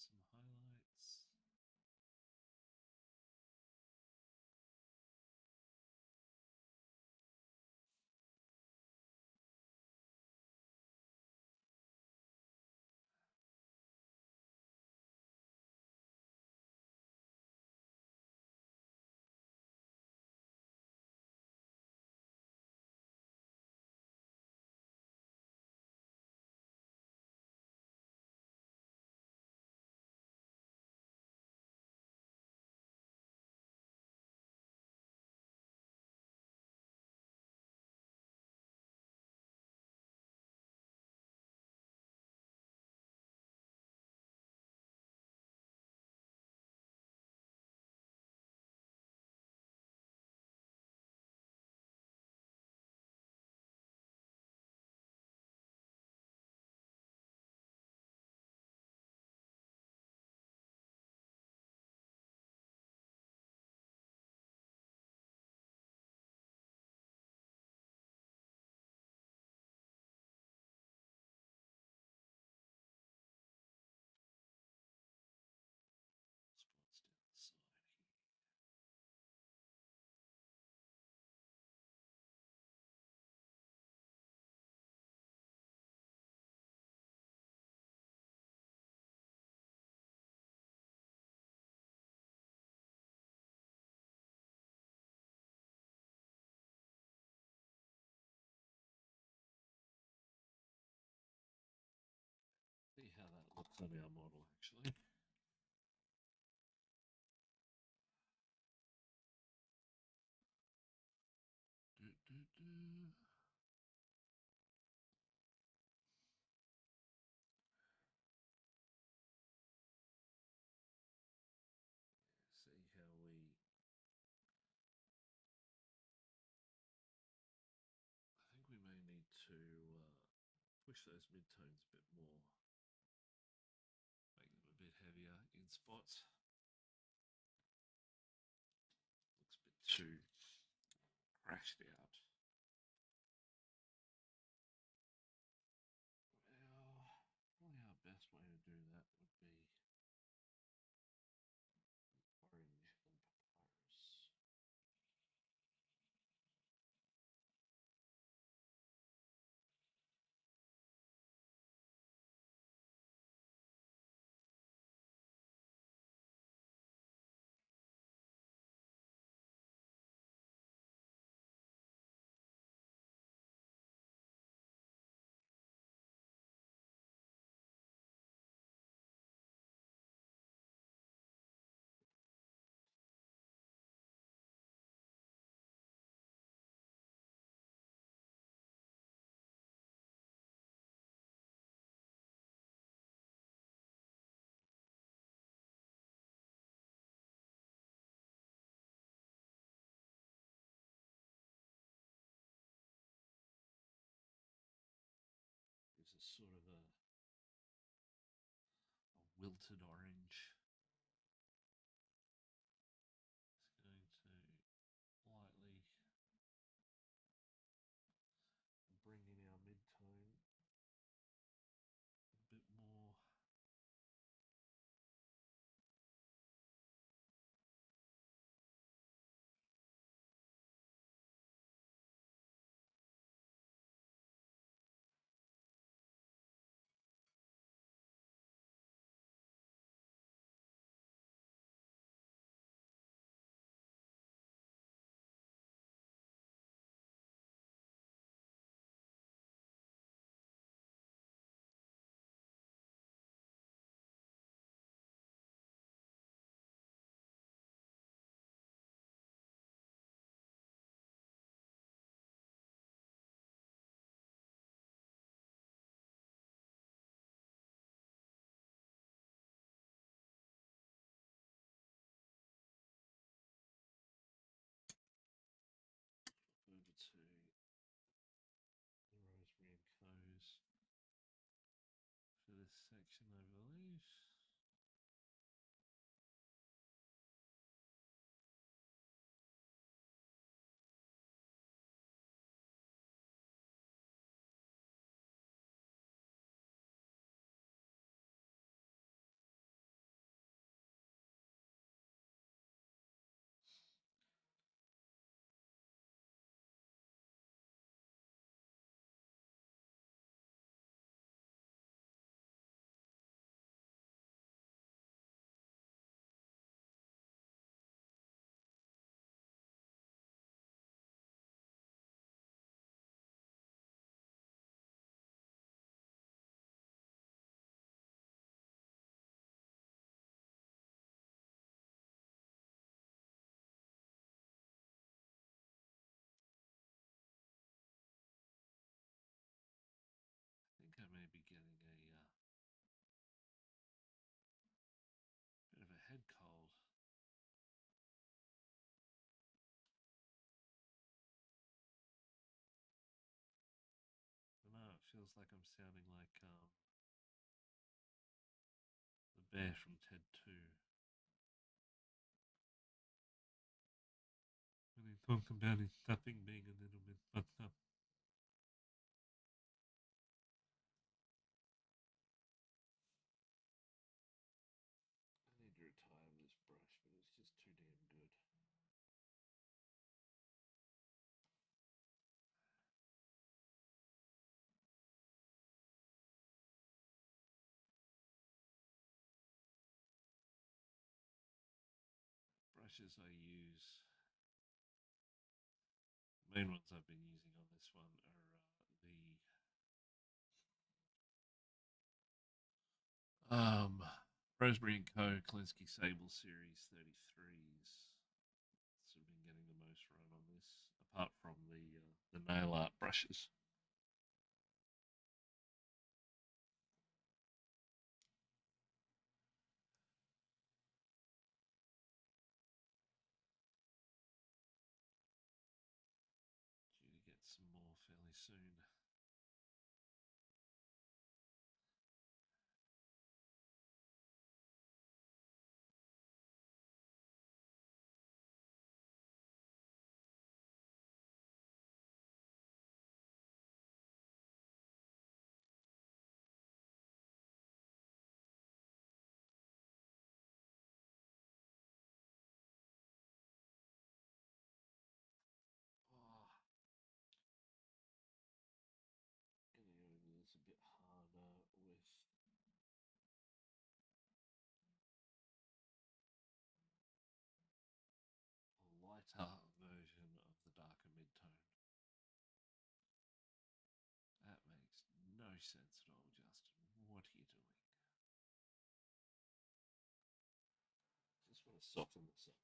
some highlights. Spots down the side here. See how that looks on our model actually. Do. See how we. I think we may need to push those midtones a bit more, make them a bit heavier in spots. Looks a bit too crashed out. Well, probably our best way to do that would be orange and papyrus. Gives us sort of a wilted orange. It's going to lightly bring in our mid-tone a bit more. feels like I'm sounding like the bear from Ted 2. When he talked about his tapping being a little bit fucked up. I need to retire this brush, but it's just too damn good. Brushes I use, the main ones I've been using on this one are the Rosemary & Co. Klinsky Sable Series 33s. So I've been getting the most run on this, apart from the nail art brushes. Due to get some more fairly soon. Oh, getting over this a bit harder with a lighter version of the darker midtone. That makes no sense at all, Justin. What are you doing? Just want to soften this up.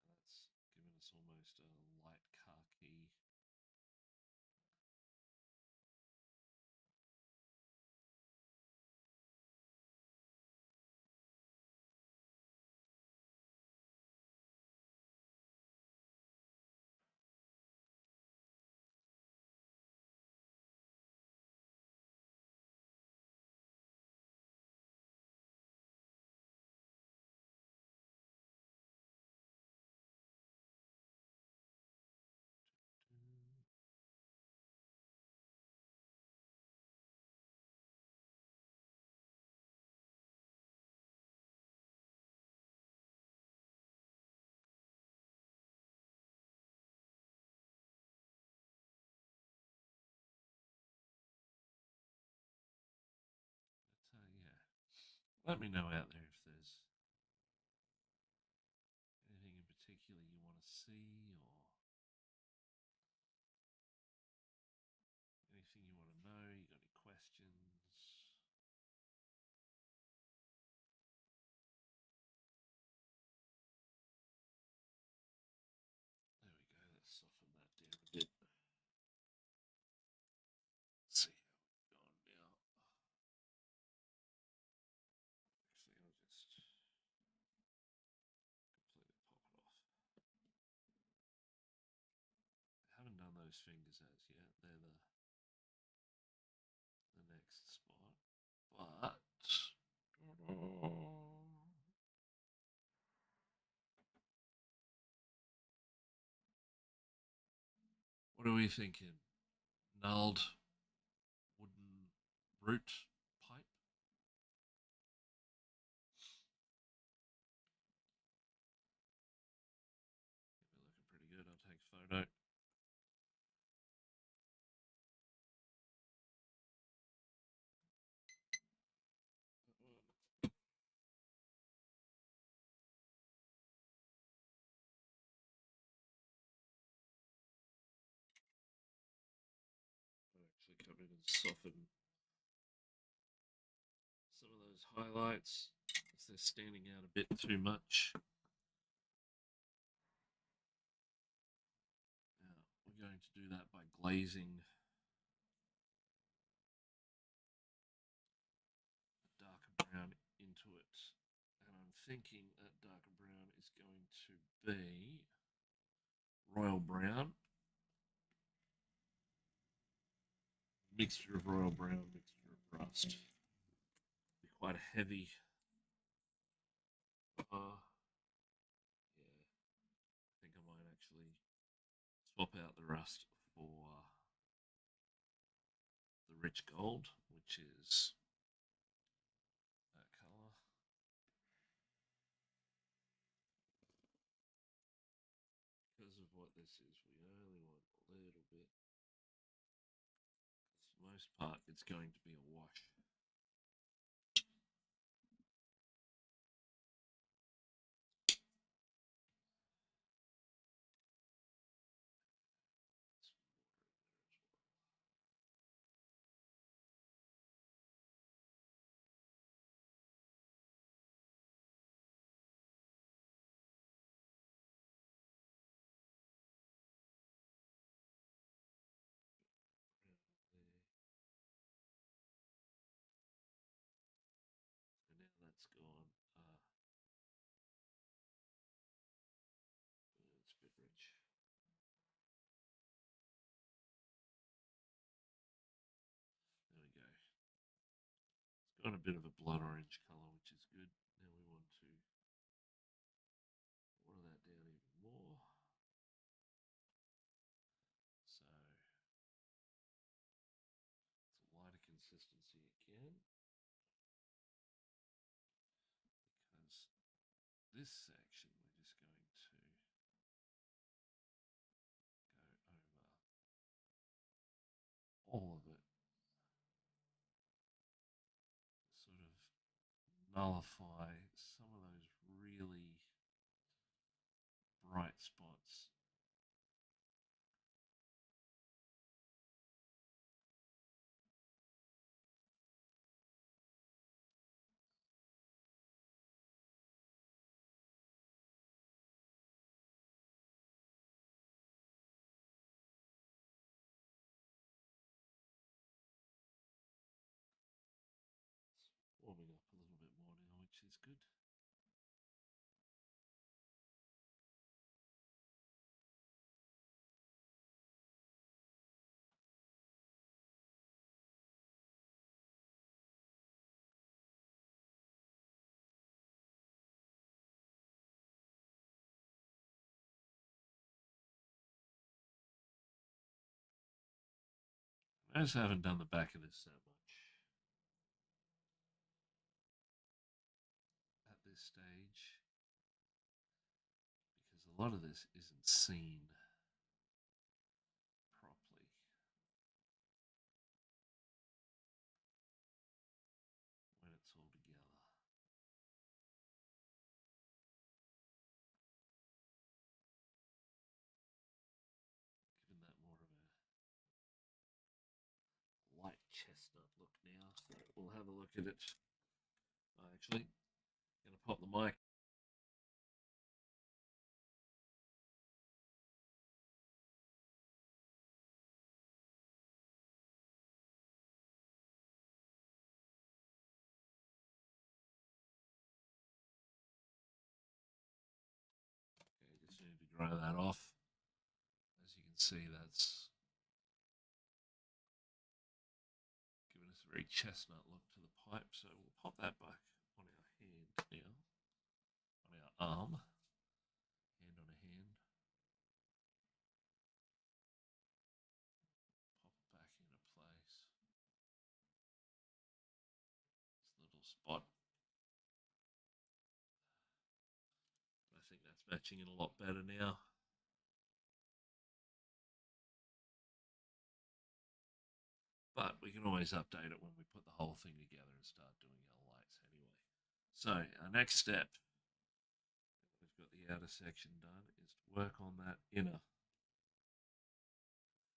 That's given us almost a light khaki. But yeah, let me know out there if there's anything in particular you want to see or anything you want to know. You got any questions? There we go. Let's soften that down a bit. Let's see how we've gone now. Actually, I'll just completely pop it off. I haven't done those fingers as yet. They're the next spot. But what are we thinking? Gnarled wooden root pipe? We're looking pretty good. I'll take a photo. I'll actually come in and soften some of those highlights if they're standing out a bit too much. Now, we're going to do that by glazing thinking that darker brown is going to be royal brown, mixture of royal brown, mixture of rust. Be quite a heavy. Yeah, I think I might actually swap out the rust for the rich gold, which is that colour. Because of what this is, we only want a little bit. For the most part, it's going to be a wash. And now that's gone. It's a bit rich. There we go. It's got a bit of a blood orange colour, which is good. Now we want to water that down even more. So it's a lighter consistency again. Because this section we're just going to go over all of it, sort of nullify some of those really bright spots. Warming up a little bit more now, which is good. I just haven't done the back of this so much at this stage because a lot of this isn't seen properly when it's all together. Giving that more of a light chestnut look now, so we'll have a look at it. Actually, going to pop the mic. Okay, just need to dry that off. As you can see, that's giving us a very chestnut look to the pipe, so we'll pop that back on our hand now, on our arm, hand on a hand. Pop it back into place. This little spot. I think that's matching it a lot better now. But we can always update it when we put the whole thing together and start doing our lights anyway. So our next step, we've got the outer section done, is to work on that inner.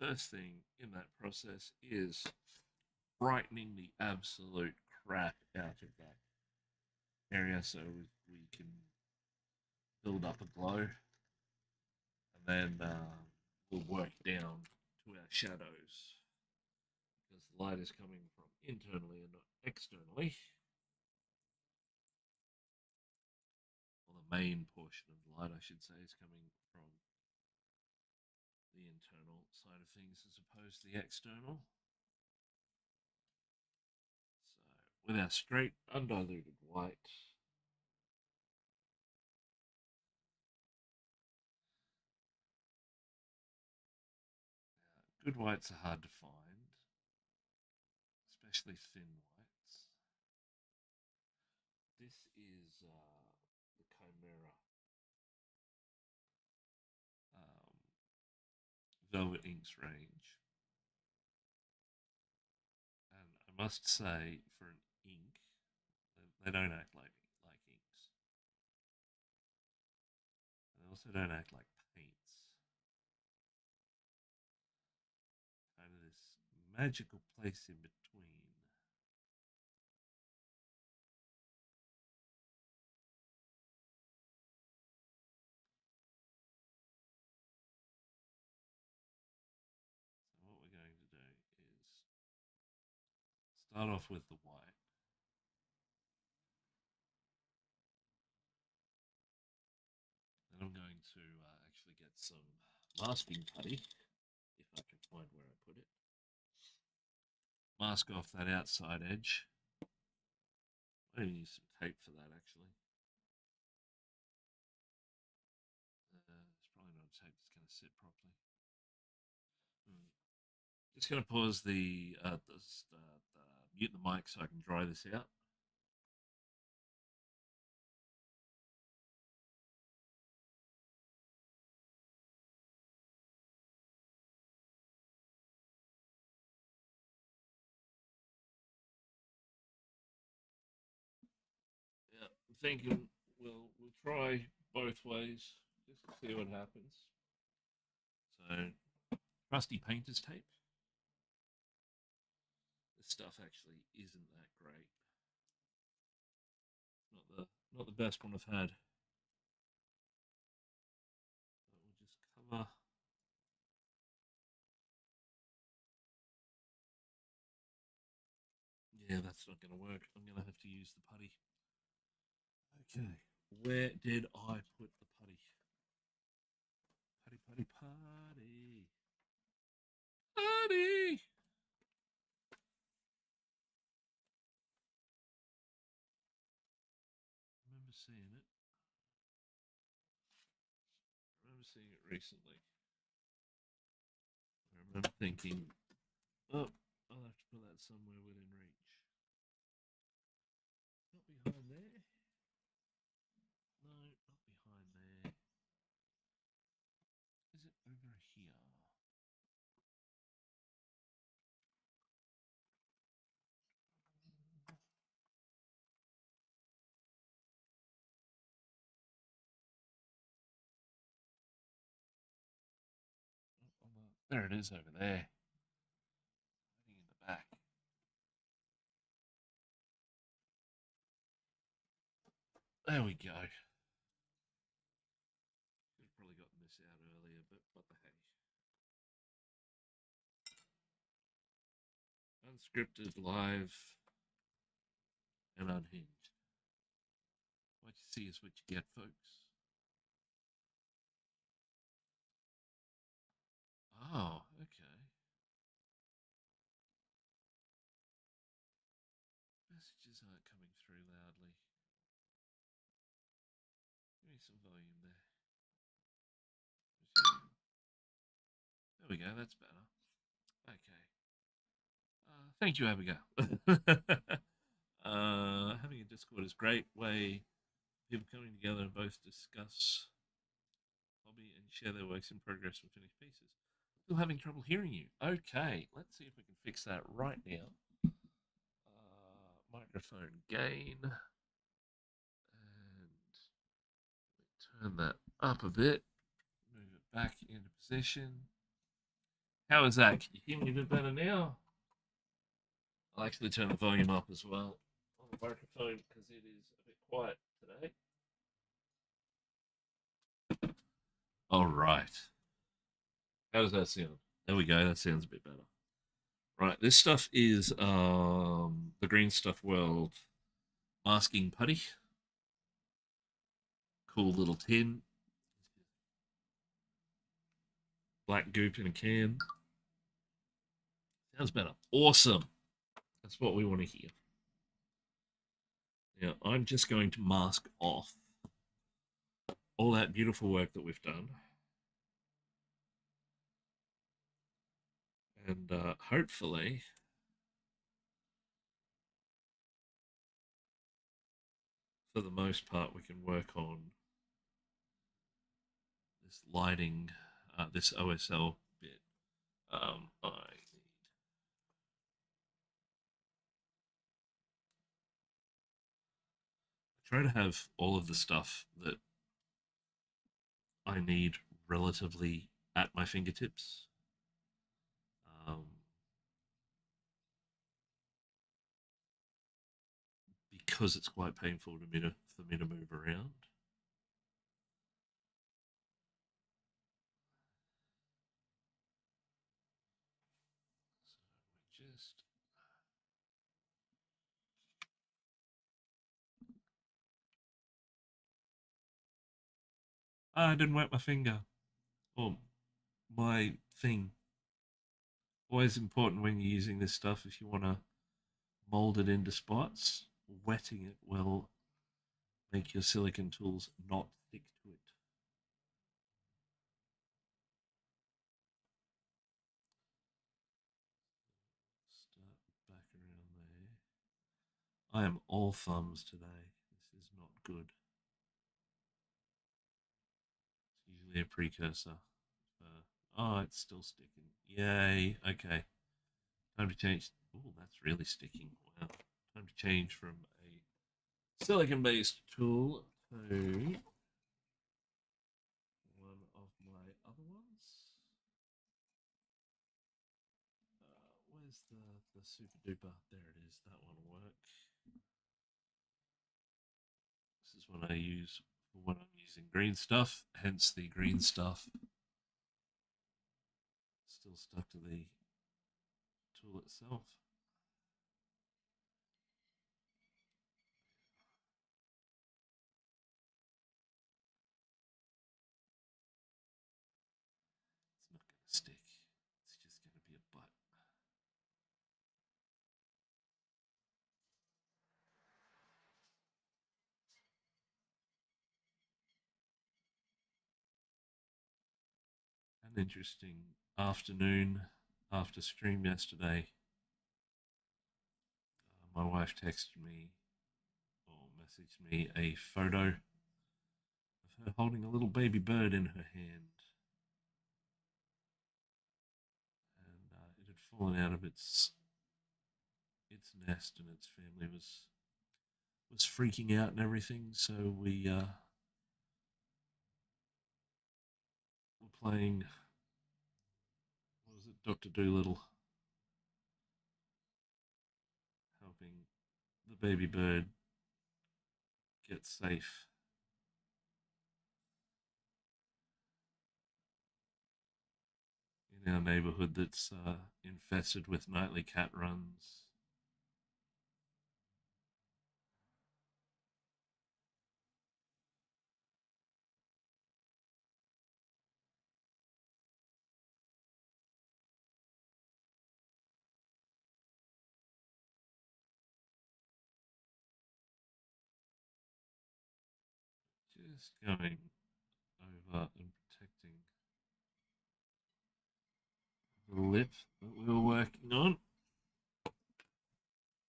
First thing in that process is brightening the absolute crap out of that area so we can build up a glow, and then we'll work down to our shadows because the light is coming from internally and not externally. main portion of the light, I should say, is coming from the internal side of things as opposed to the external. So with our straight undiluted white, good whites are hard to find, especially thin whites. This is the Chimera Velvet Inks range. And I must say, for an ink, they don't act like inks. They also don't act like paints. Kind of this magical place in between. So what we're going to do is start off with the white. Then I'm going to actually get some masking putty, if I can find where I put it. Mask off that outside edge. I need use some tape for that, actually. It's probably not a tape that's going to sit properly. Just going to pause the mute the mic so I can dry this out. Yeah, I'm thinking we'll try both ways just to see what happens. So, rusty painter's tape. This stuff actually isn't that great. Not the best one I've had. But we'll just cover. Yeah, that's not going to work. I'm going to have to use the putty. Okay, where did I put the putty? Putty, putty, putty. Putty! I remember seeing it. I remember seeing it recently. I remember thinking, oh, I'll have to put that somewhere within reach. Not behind there. No, not behind there. Is it over here? There it is over there. Hiding in the back. There we go. Could have probably gotten this out earlier, but what the heck. Unscripted, live, and unhinged. What you see is what you get, folks. Oh, okay. Messages aren't coming through loudly. Give me some volume there. There we go, that's better. Okay. Thank you, Abigail. Having a Discord is a great way people coming together and both discuss hobby and share their works in progress and finished pieces. Still having trouble hearing you. Okay, let's see if we can fix that right now. Microphone gain. And turn that up a bit. Move it back into position. How is that? Can you hear me a bit better now? I'll actually turn the volume up as well on the microphone because it is a bit quiet today. All right. How does that sound? There we go. That sounds a bit better. Right. This stuff is the Green Stuff World masking putty cool little tin. Black goop in a can. Sounds better. Awesome. That's what we want to hear. Now, I'm just going to mask off all that beautiful work that we've done. And hopefully, for the most part, we can work on this lighting, this OSL bit. I try to have all of the stuff that I need relatively at my fingertips. Um, because it's quite painful for me to move around. So we just I didn't wet my finger or my thing. Always important when you're using this stuff if you want to mold it into spots. Wetting it will make your silicone tools not stick to it. Start back around there. I am all thumbs today. This is not good. It's usually a precursor. Oh, it's still sticking. Yay. Okay. Time to change. Oh, that's really sticking. Wow. Time to change from a silicon based tool to one of my other ones. Where's the super duper? There it is. That one will work. This is what I use for when I'm using green stuff, hence the green stuff. Still stuck to the tool itself. It's not going to stick. It's just going to be a butt. An interesting afternoon after stream yesterday. My wife texted me or messaged me a photo of her holding a little baby bird in her hand. And it had fallen out of its nest, and its family was freaking out and everything. So we were playing. What was it, Doctor Doolittle, helping the baby bird get safe in our neighborhood that's infested with nightly cat runs. Just going over and protecting the lip that we were working on.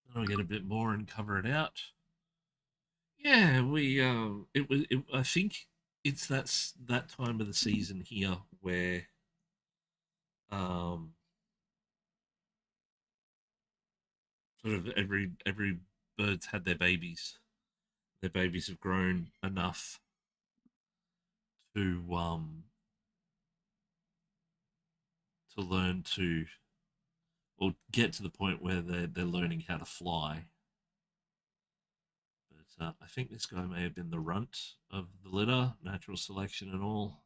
Then I'll get a bit more and cover it out. Yeah, we it was. I think it's that time of the season here where um sort of every bird's had their babies. Their babies have grown enough to learn to or get to the point where they're learning how to fly. But I think this guy may have been the runt of the litter, natural selection and all.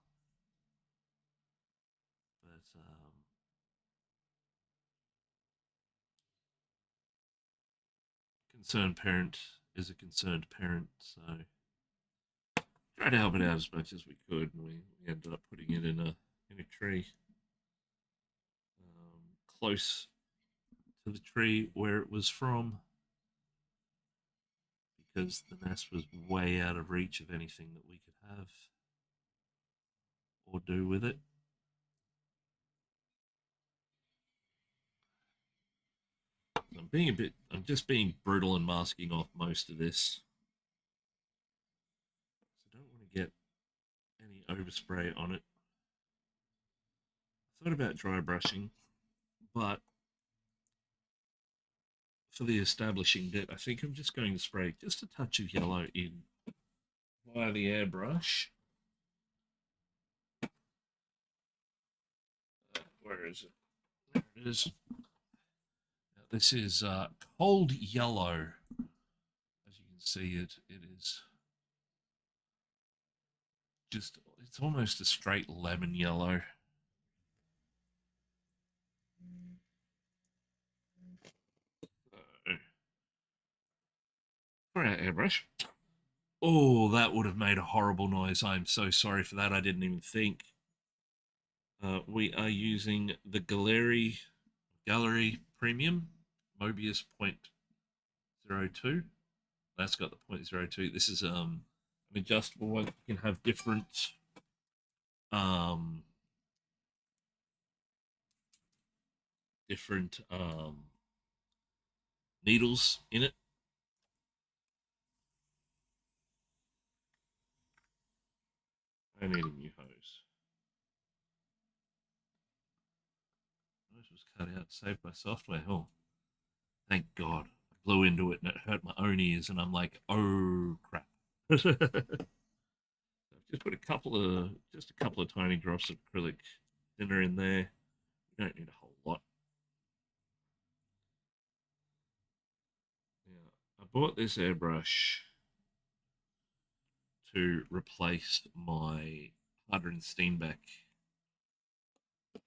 But concerned parent is a concerned parent, so tried to help it out as much as we could, and we ended up putting it in a tree, close to the tree where it was from, because the nest was way out of reach of anything that we could have or do with it. I'm just being brutal and masking off most of this. So I don't want to get any overspray on it. I thought about dry brushing, but for the establishing bit, I think I'm just going to spray just a touch of yellow in via the airbrush. Where is it? There it is. Now, this is cold yellow. As you can see, it is just, it's almost a straight lemon yellow. For our airbrush. Oh, that would have made a horrible noise. I'm so sorry for that. I didn't even think. We are using the Gallery Premium Mobius .02. That's got the .02. This is an adjustable one. You can have um different needles in it. I need a new hose. Hose was cut out, saved by software. Oh, thank God. I blew into it and it hurt my own ears, and I'm like, oh crap. I've just put just a couple of tiny drops of acrylic thinner in there. You don't need a whole lot. Yeah, I bought this airbrush to replace my Harder and Steenbeck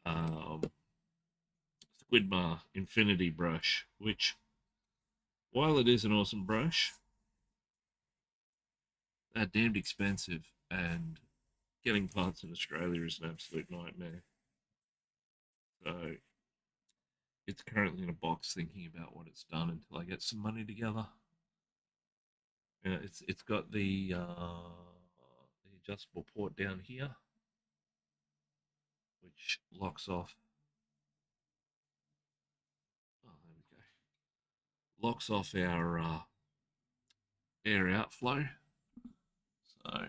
um, Squidmar Infinity brush, which, while it is an awesome brush, they're damned expensive, and getting parts in Australia is an absolute nightmare. So it's currently in a box thinking about what it's done until I get some money together. It's got the adjustable port down here, which locks off. Oh, there we go. Locks off our air outflow. So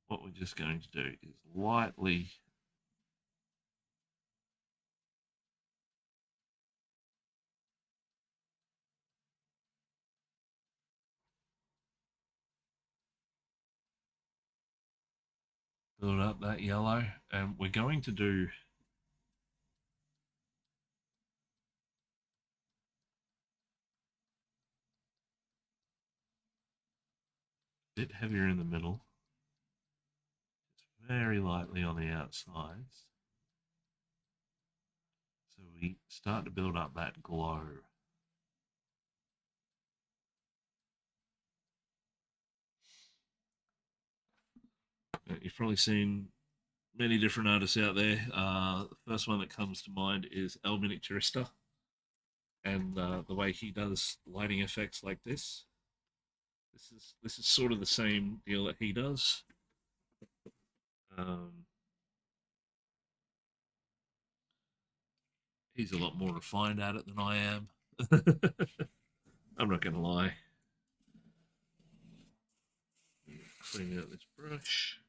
what we're just going to do is lightly build up that yellow, and we're going to do a bit heavier in the middle, just very lightly on the outsides, so we start to build up that glow. You've probably seen many different artists out there. The first one that comes to mind is El Miniaturista, and the way he does lighting effects like this. This is sort of the same deal that he does. Um, he's a lot more refined at it than I am. I'm not going to lie. Clean out this brush.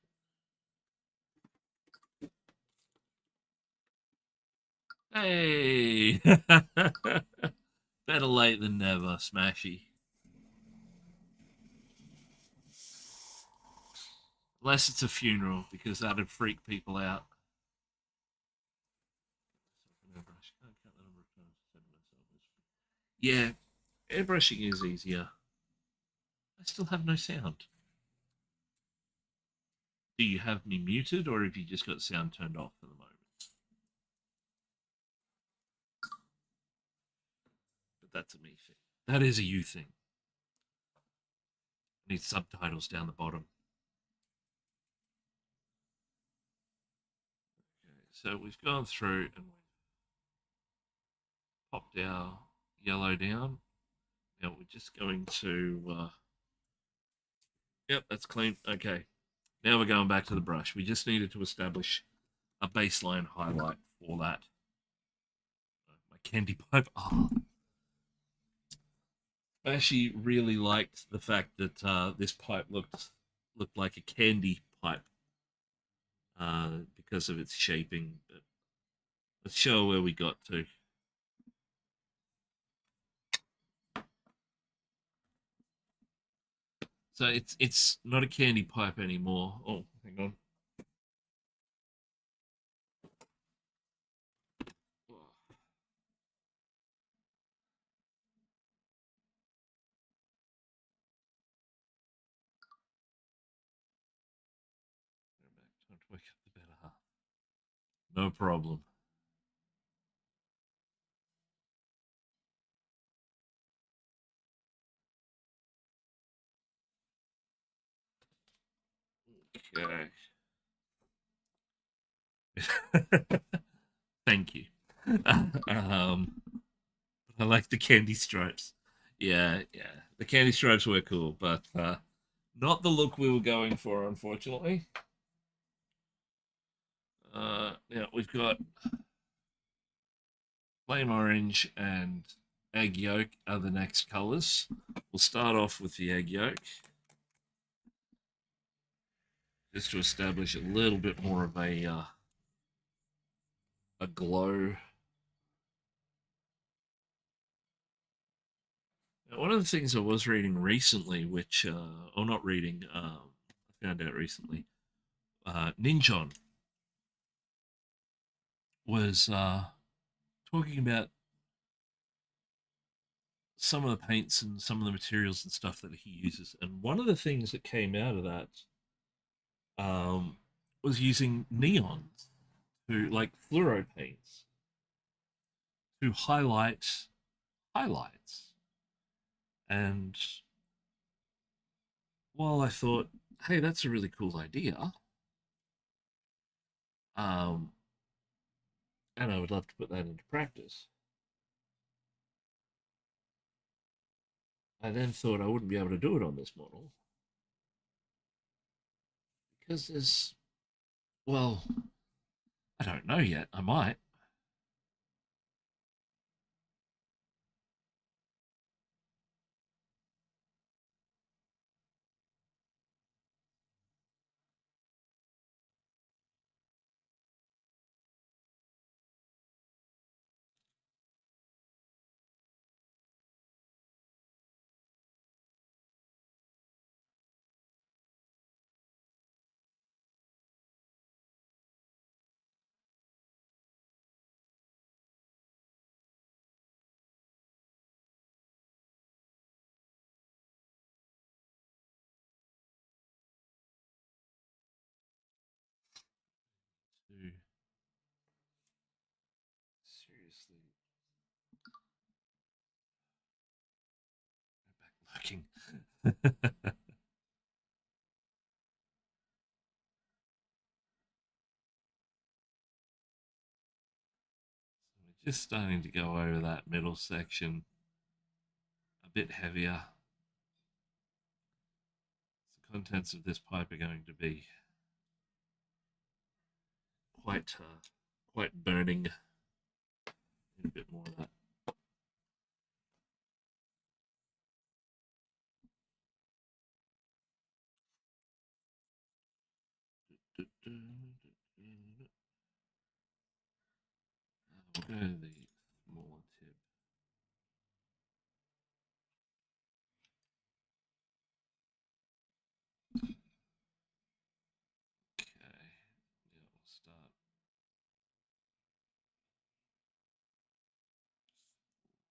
Hey! Better late than never, Smashy. Unless it's a funeral, because that'd freak people out. Yeah, airbrushing is easier. I still have no sound. Do you have me muted, or have you just got sound turned off for the moment? But that's a me thing. That is a you thing. I need subtitles down the bottom. So we've gone through and we've popped our yellow down. Now we're just going to, yep, that's clean. Okay. Now we're going back to the brush. We just needed to establish a baseline highlight for that. My candy pipe. Oh, I actually really liked the fact that this pipe looked like a candy pipe because of its shaping. But let's show where we got to. So it's not a candy pipe anymore. Oh, hang on. Time to wake up the better half. No problem. Okay. Thank you. I like the candy stripes. Yeah, yeah. The candy stripes were cool, but not the look we were going for, unfortunately. Now we've got flame orange and egg yolk are the next colors. We'll start off with the egg yolk just to establish a little bit more of a glow. Now, one of the things I was reading recently, which or not reading, I found out recently, Ninjon was talking about some of the paints and some of the materials and stuff that he uses. And one of the things that came out of that um, was using neons to like fluoro paints to highlight highlights. And while I thought, hey, that's a really cool idea, um, and I would love to put that into practice, I then thought I wouldn't be able to do it on this model because there's, well, I don't know yet. I might. To seriously go back looking. So we're just starting to go over that middle section a bit heavier. The contents of this pipe are going to be quite burning. A bit more of that. We'll go to the smaller tip. Okay, yeah, we'll start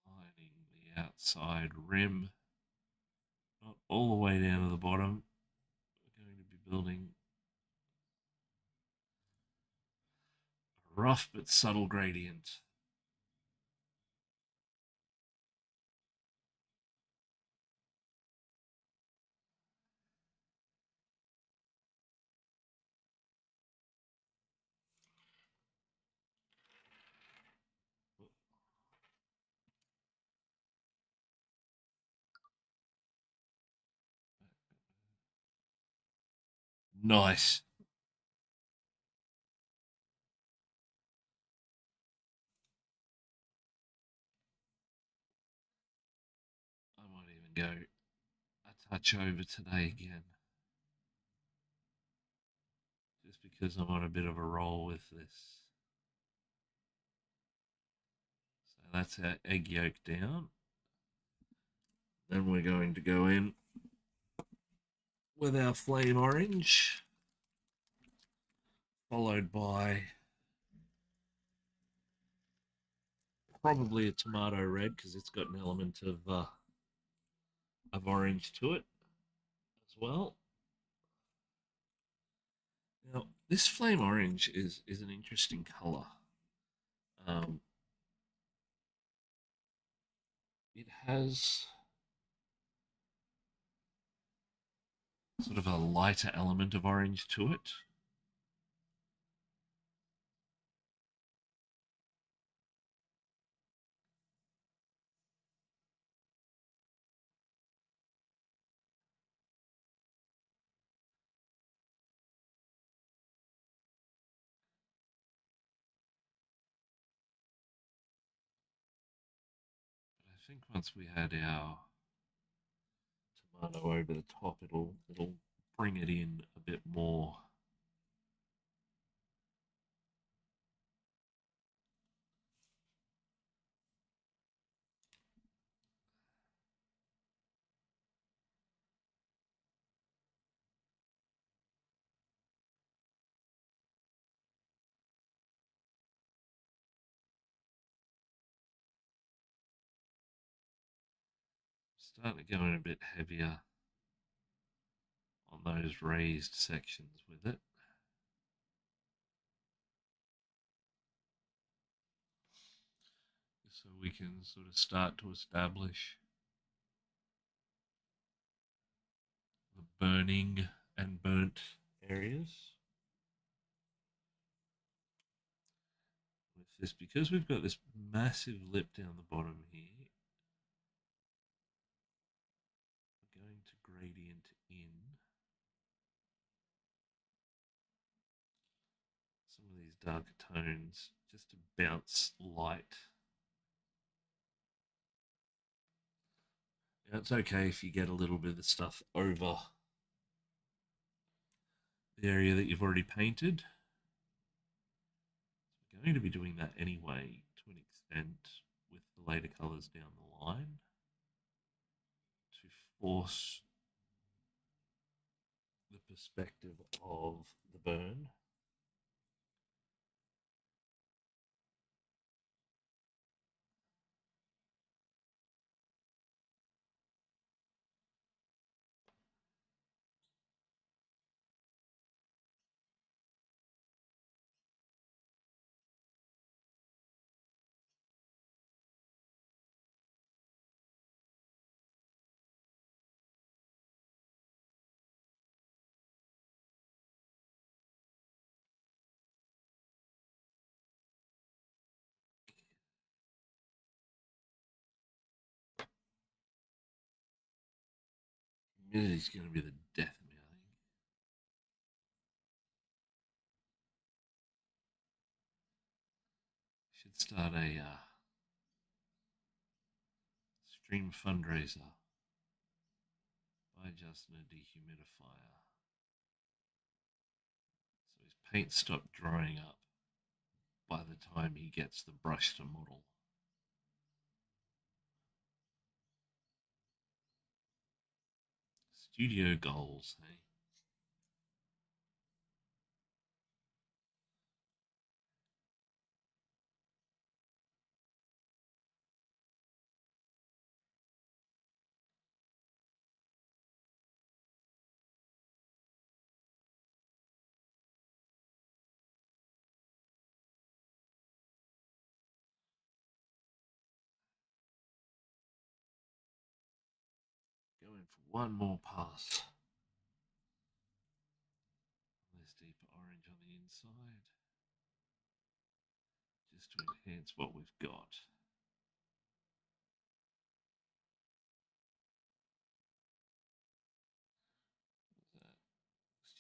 lining the outside rim, not all the way down to the bottom. We're going to be building a rough but subtle gradient. Nice. I might even go a touch over today again, just because I'm on a bit of a roll with this. So that's our egg yolk down. Then we're going to go in with our flame orange, followed by probably a tomato red because it's got an element of orange to it as well. Now, this flame orange is an interesting color. Um, it has sort of a lighter element of orange to it. But I think once we add our tomato over the top, it'll bring it in a bit more. Starting to go in a bit heavier on those raised sections with it. So we can sort of start to establish the burning and burnt areas with this, because we've got this massive lip down the bottom here. We're going to gradient in some of these darker tones just to bounce light. Now, it's okay if you get a little bit of the stuff over the area that you've already painted. We're going to be doing that anyway to an extent with the later colours down the line to force the perspective of the burn. Humidity's going to be the death of me, I think. Should start a stream fundraiser by Justin, a dehumidifier. So his paint stopped drying up by the time he gets the brush to model. Studio goals, hey? Going for one more pass. This deeper orange on the inside, just to enhance what we've got.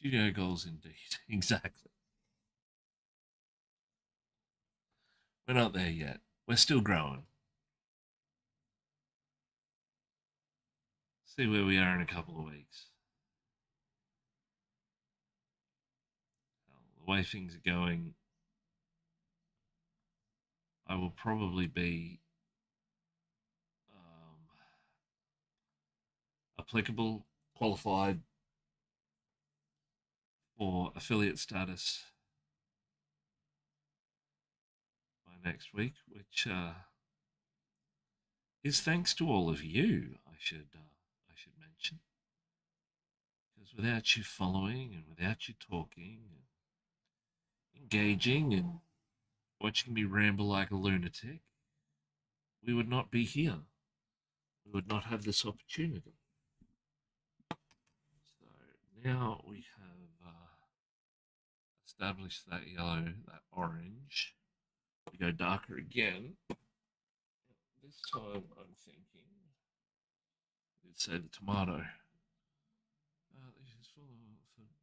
Studio goals indeed. Exactly. We're not there yet. We're still growing. See where we are in a couple of weeks. The way things are going, I will probably be applicable, qualified for affiliate status by next week, which is thanks to all of you. I should mention, because without you following and without you talking and engaging and watching me ramble like a lunatic, we would not be here. We would not have this opportunity. So now we have established that yellow, that orange. We go darker again. This time I'm thinking, let's say the tomato. She's full of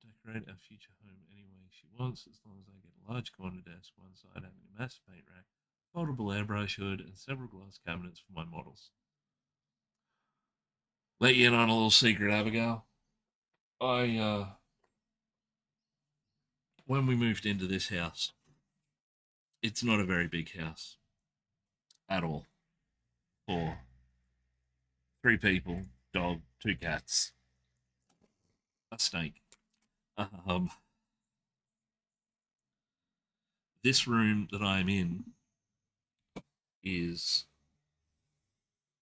decorate our future home any way she wants, as long as I get a large corner desk, one side having a massive paint rack, foldable airbrush hood, and several glass cabinets for my models. Let you in on a little secret, Abigail. When we moved into this house, it's not a very big house at all. For 3 people, dog, 2 cats, a snake. Um, this room that I'm in is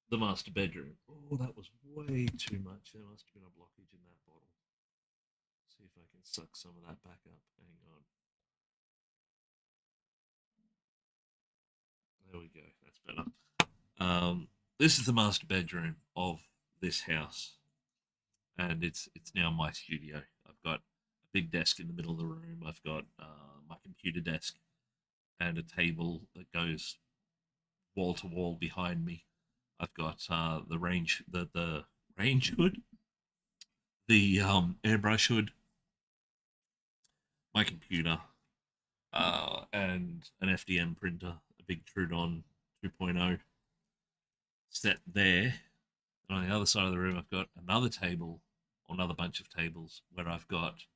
the master bedroom. Oh, that was way too much. There must have been a blockage in that bottle. See if I can suck some of that back up. Hang on. There we go. That's better. This is the master bedroom of this house, and it's now my studio. I've got a big desk in the middle of the room. I've got my computer desk and a table that goes wall to wall behind me. I've got the range hood, the airbrush hood, my computer, and an FDM printer, a big Trudon 2.0 set there. And on the other side of the room, I've got another table, or another bunch of tables, where I've got,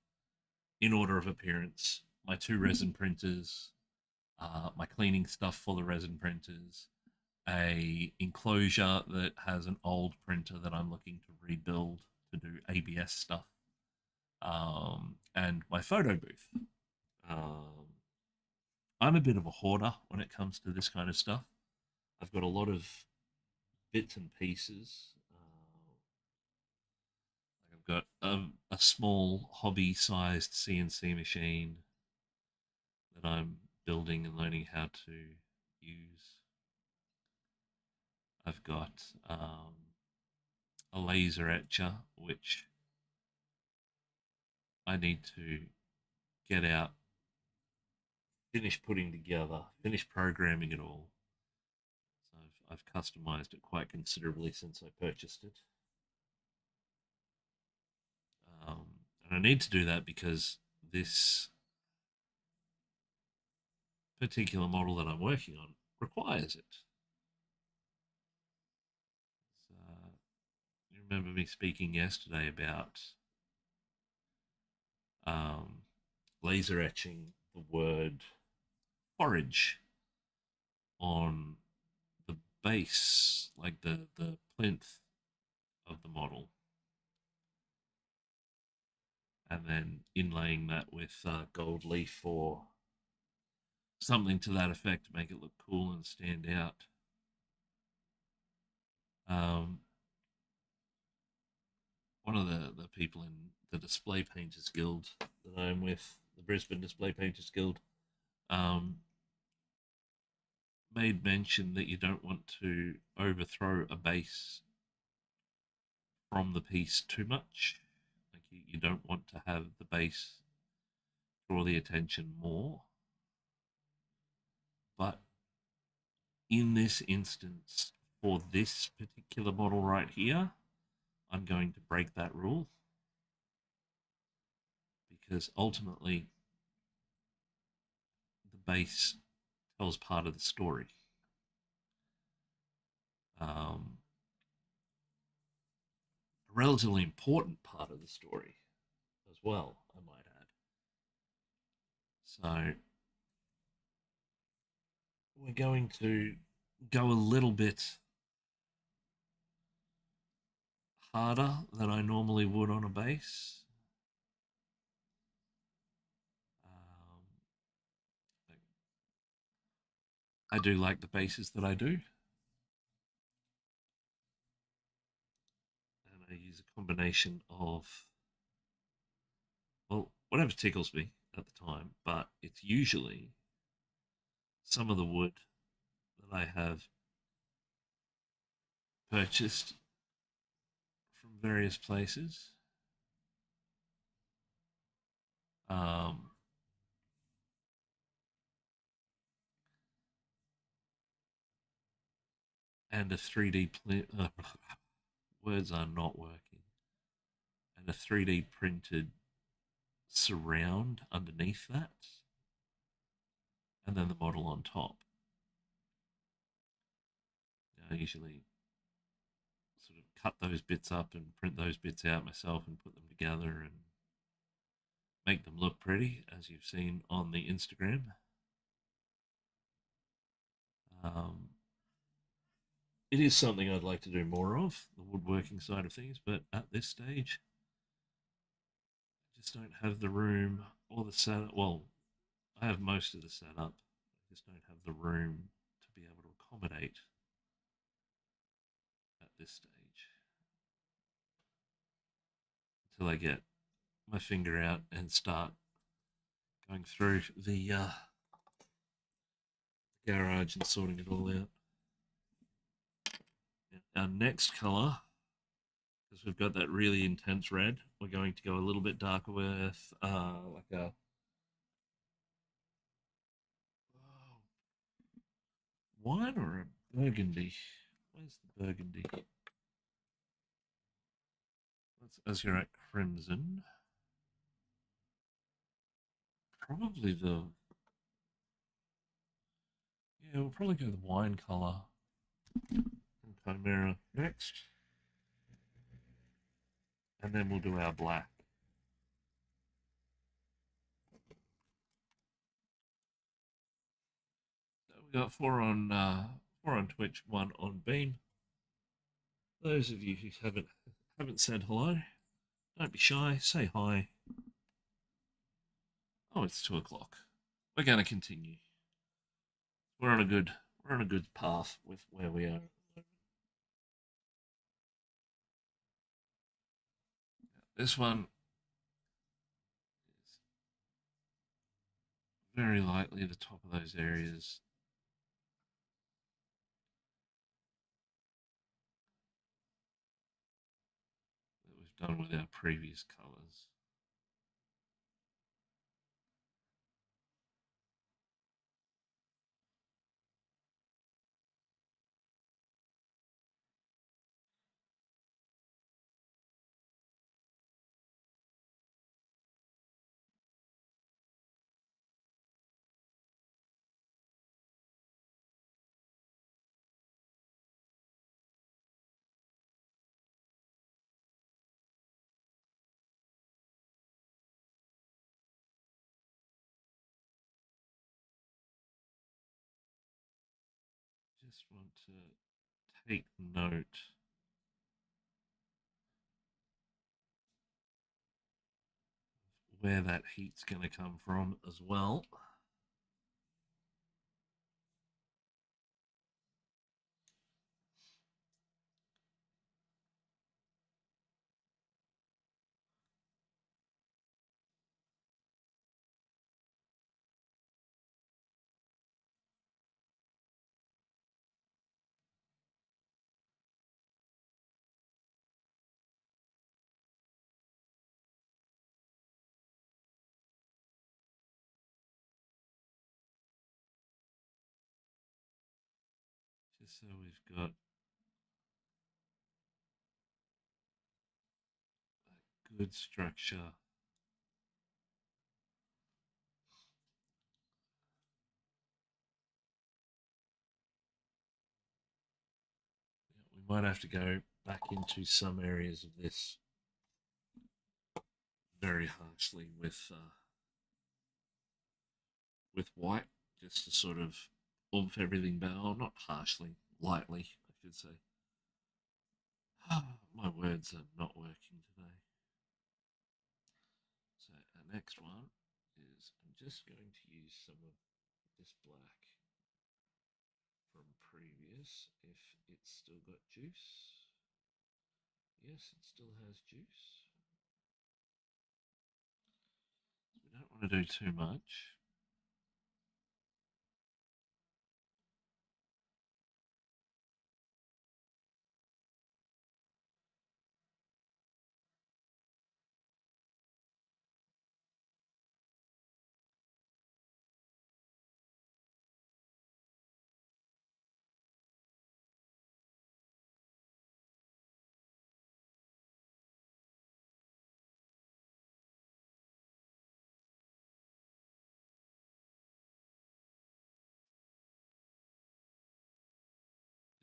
in order of appearance, my 2 resin printers, my cleaning stuff for the resin printers, a enclosure that has an old printer that I'm looking to rebuild to do ABS stuff, and my photo booth. Um, I'm a bit of a hoarder when it comes to this kind of stuff. I've got a lot of bits and pieces. I've got a small hobby-sized CNC machine that I'm building and learning how to use. I've got a laser etcher, which I need to get out, finish putting together, finish programming it all. So I've customized it quite considerably since I purchased it. And I need to do that because this particular model that I'm working on requires it. So, you remember me speaking yesterday about um, laser etching the word forage on the base, like the plinth of the model, and then inlaying that with gold leaf or something to that effect to make it look cool and stand out. Um, One of the people in the Display Painters Guild that I'm with, the Brisbane Display Painters Guild, um, made mention that you don't want to overthrow a base from the piece too much. Like you don't want to have the base draw the attention more. But in this instance, for this particular model right here, I'm going to break that rule because ultimately the base tells part of the story. Um, a relatively important part of the story as well, I might add. So we're going to go a little bit harder than I normally would on a base. Um, I do like the bases that I do, and I use a combination of, well, whatever tickles me at the time, but it's usually some of the wood that I have purchased from various places. Um, and a 3D words are not working, and a 3D printed surround underneath that, and then the model on top. I usually sort of cut those bits up and print those bits out myself and put them together and make them look pretty, as you've seen on the Instagram. Um, it is something I'd like to do more of, the woodworking side of things, but at this stage, I just don't have the room or the setup. Well, I have most of the setup. I just don't have the room to be able to accommodate at this stage until I get my finger out and start going through the garage and sorting it all out. Our next color, because we've got that really intense red, we're going to go a little bit darker with like a wine or a burgundy. Where's the burgundy? As you're at crimson. Probably the, yeah, we'll probably go the wine color and Chimera next. And then we'll do our black. So we got four on Twitch, one on Beam. Those of you who haven't said hello, don't be shy, say hi. Oh, it's 2 o'clock. We're going to continue. We're on a good path with where we are. This one is very likely the top of those areas. That we've done with our previous colours. Just want to take note where that heat's going to come from as well. Just so we've got a good structure. We might have to go back into some areas of this very harshly with white, just to sort of oomph everything back. Oh, not harshly, lightly, I should say. My words are not working today. So our next one is I'm just going to use some of this black from previous if it's still got juice. Yes, it still has juice. We don't want to do too much.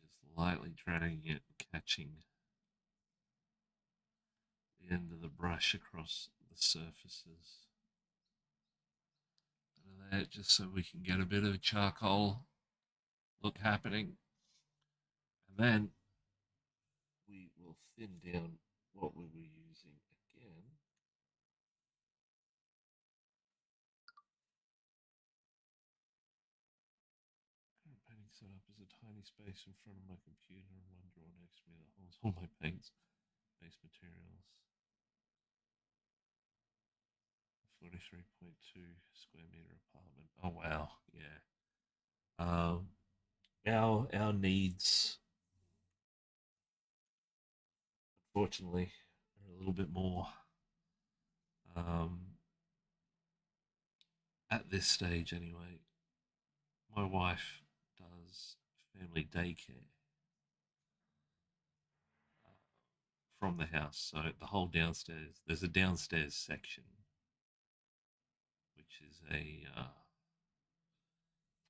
Just lightly dragging it, catching the end of the brush across the surfaces. And that just so we can get a bit of a charcoal look happening. And then we will thin down what we were using again. Current painting setup is a tiny space in front of my computer and one drawer next to me that holds all my paints, base materials. 43.2 square meter apartment. Oh wow, yeah. Our needs, unfortunately, are a little bit more um, at this stage anyway. My wife does family daycare uh, from the house, so the whole downstairs. There's a downstairs section, which is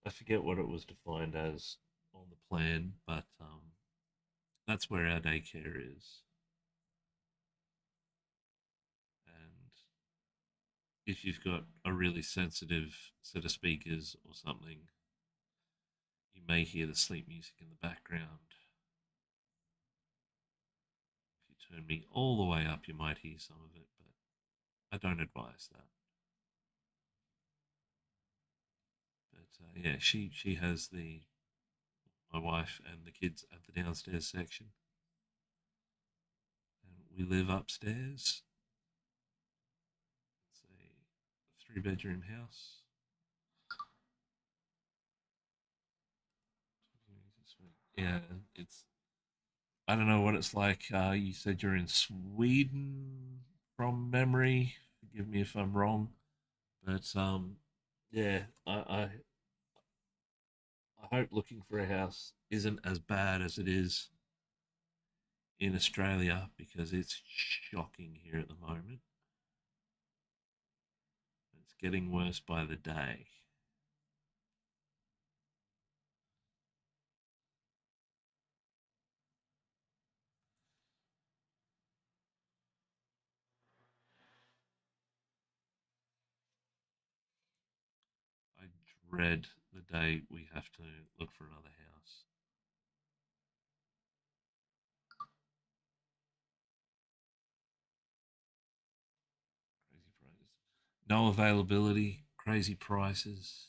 I forget what it was defined as on the plan, but that's where our daycare is. And if you've got a really sensitive set of speakers or something, you may hear the sleep music in the background. If you turn me all the way up, you might hear some of it, but I don't advise that. But yeah, she has my wife and the kids at the downstairs section, and we live upstairs. It's a three-bedroom house. Yeah, it's I don't know what it's like. You said you're in Sweden from memory. Forgive me if I'm wrong, but yeah, I hope looking for a house isn't as bad as it is in Australia because it's shocking here at the moment. It's getting worse by the day. I dread the day we have to look for another house. Crazy prices. No availability, crazy prices.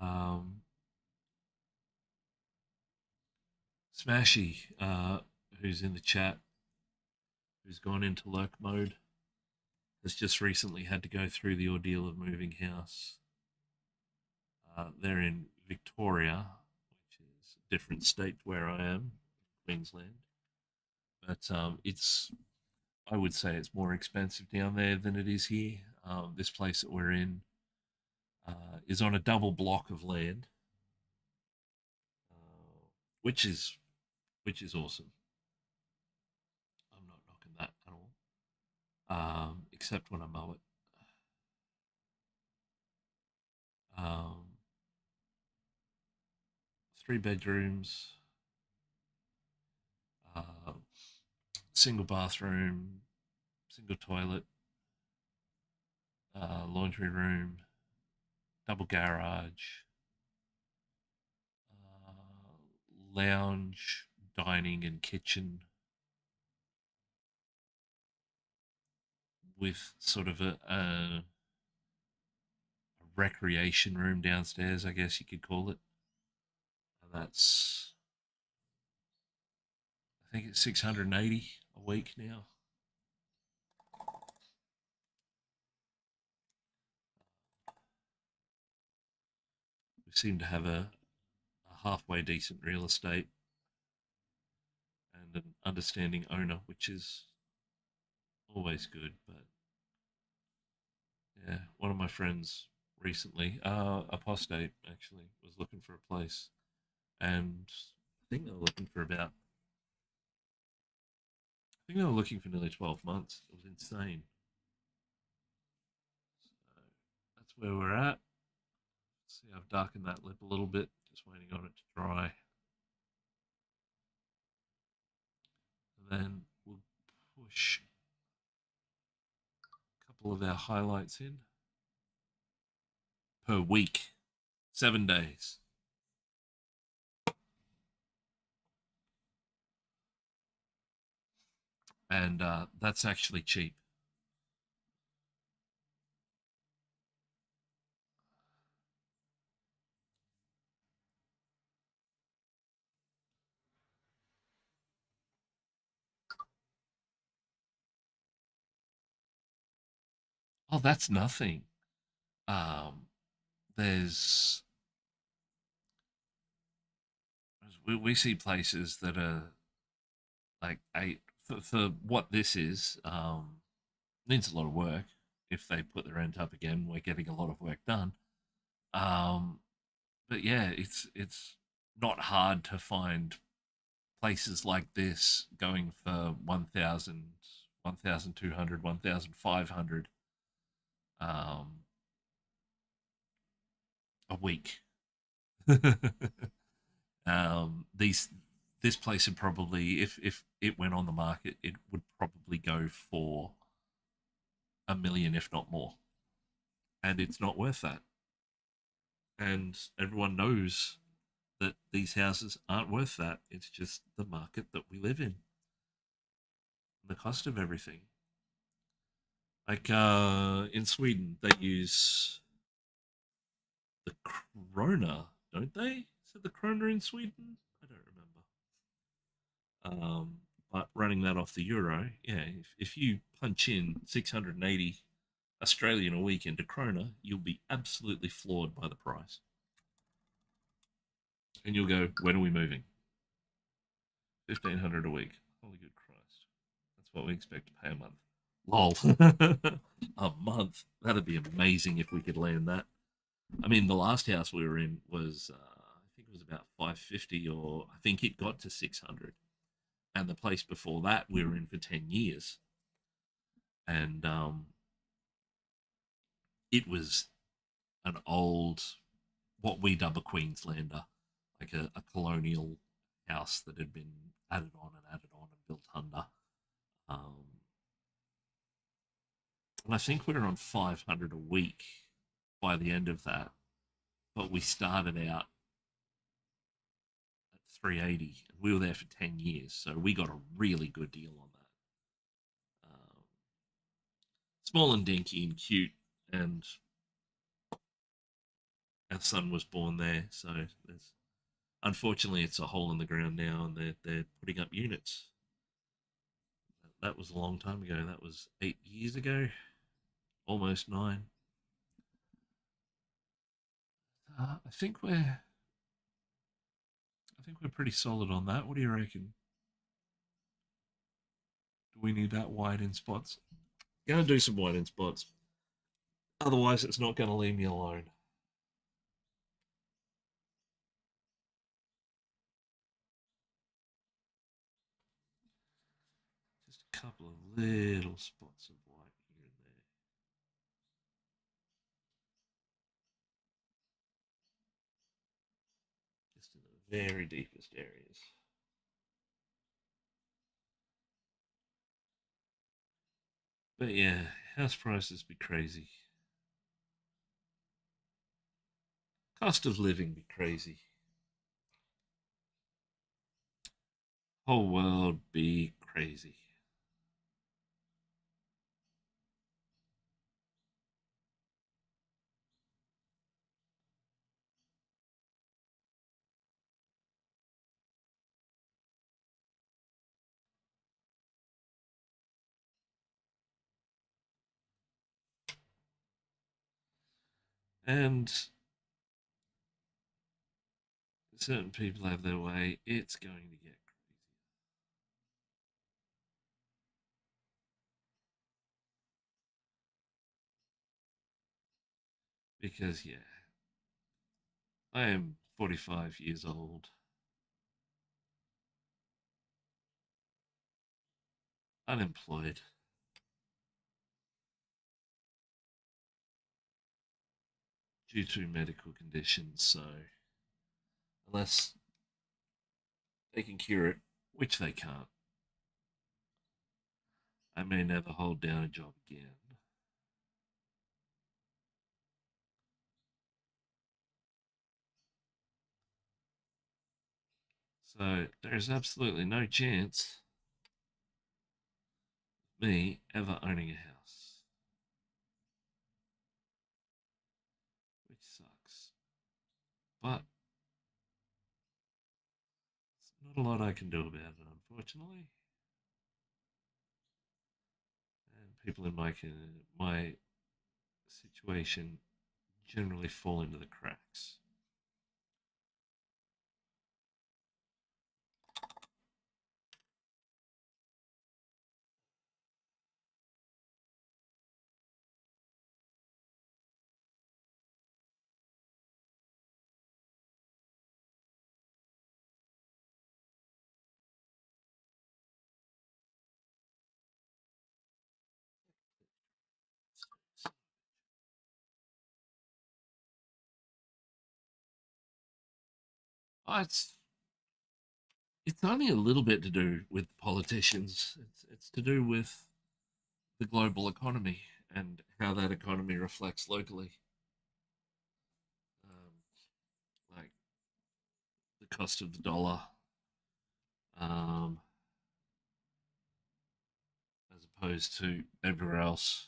Um, Smashy, who's in the chat, who's gone into lurk mode, has just recently had to go through the ordeal of moving house. They're in Victoria, which is a different state to where I am, Queensland. But I would say it's more expensive down there than it is here. This place that we're in is on a double block of land, uh, which is awesome. I'm not knocking that at all, except when I mow it. Um, three bedrooms, single bathroom, single toilet, laundry room, double garage, lounge, dining, and kitchen with sort of a recreation room downstairs, I guess you could call it. And that's, I think it's 680 a week now. We seem to have a halfway decent real estate and an understanding owner, which is always good. But yeah, one of my friends recently, apostate actually, was looking for a place, and I think they were looking for about, I think they were looking for nearly 12 months. It was insane. So that's where we're at. See, I've darkened that lip a little bit, just waiting on it to dry. And then we'll push a couple of our highlights in per week, 7 days. And that's actually cheap. Oh, that's nothing. Um, there's we see places that are like eight for what this is. Needs a lot of work. If they put the rent up again, we're getting a lot of work done. Um, but yeah, it's not hard to find places like this going for 1,000, 1,200, 1,500 um, a week. These this place would probably, if it went on the market, it would probably go for 1 million, if not more, and it's not worth that. And everyone knows that these houses aren't worth that. It's just the market that we live in, the cost of everything. Like in Sweden, they use the krona, don't they? Is it the krona in Sweden? I don't remember. But running that off the euro, yeah, if you punch in 680 Australian a week into krona, you'll be absolutely floored by the price. And you'll go, when are we moving? 1,500 a week. Holy good Christ. That's what we expect to pay a month. Lol. A month. That'd be amazing if we could land that. I mean, the last house we were in was, I think it was about 550, or I think it got to 600. And the place before that we were in for 10 years. And it was an old, what we dub a Queenslander, like a colonial house that had been added on and built under. Um, and I think we were on 500 a week by the end of that. But we started out at 380. And we were there for 10 years. So we got a really good deal on that. Small and dinky and cute. And our son was born there. So there's, unfortunately, it's a hole in the ground now, and they're putting up units. That was a long time ago. That was 8 years ago, almost nine. I think we're pretty solid on that. What do you reckon? Do we need that wide in spots? Gonna do some wide in spots. Otherwise, it's not gonna leave me alone. Just a couple of little spots of white here and there. Just in the very deepest areas. But yeah, house prices be crazy. Cost of living be crazy. Whole world be crazy. And certain people have their way, it's going to get crazy. Because, yeah, I am 45 years old, unemployed due to medical conditions. So, unless they can cure it, which they can't, I may never hold down a job again. So, there's absolutely no chance of me ever owning a house, which sucks. But there's not a lot I can do about it, unfortunately. And people in my situation generally fall into the cracks. Oh, it's only a little bit to do with politicians. It's to do with the global economy and how that economy reflects locally. Like the cost of the dollar, um, as opposed to everywhere else.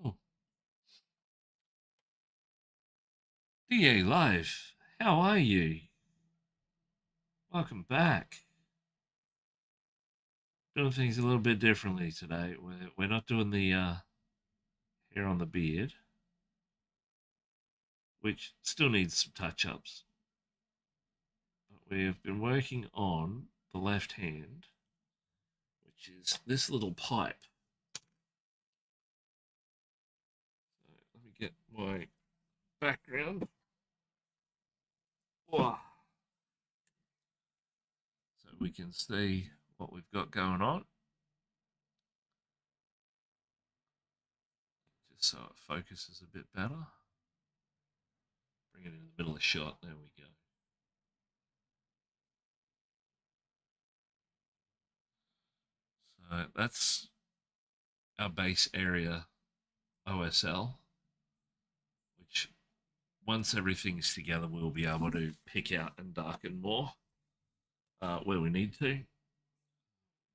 Oh, DA Live, how are you? Welcome back. Doing things a little bit differently today. We're not doing the hair on the beard, which still needs some touch ups. But we have been working on the left hand, which is this little pipe. So let me get my background. Whoa. So we can see what we've got going on. Just so it focuses a bit better. Bring it in the middle of the shot. There we go. So that's our base area OSL, which once everything's together, we'll be able to pick out and darken more where we need to.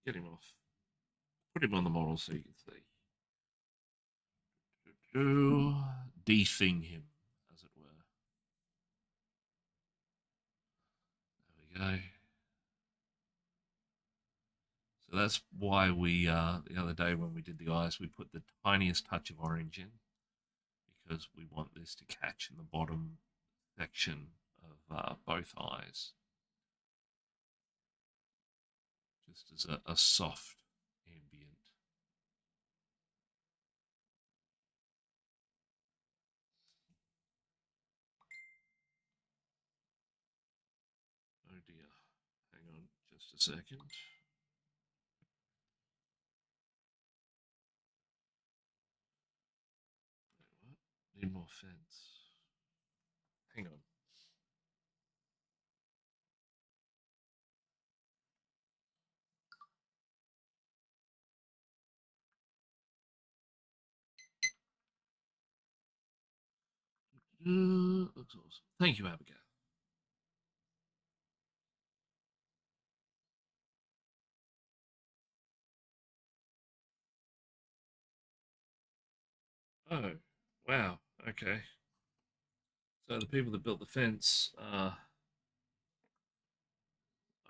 Get him off. Put him on the model so you can see. Defing him, as it were. There we go. So that's why we, the other day when we did the eyes, we put the tiniest touch of orange in because we want this to catch in the bottom section of both eyes, just as a soft ambient. Oh dear. Hang on just a second. Wait, what? Need more fence. Hang on. Looks awesome. Thank you, Abigail. Oh, wow. Okay. So the people that built the fence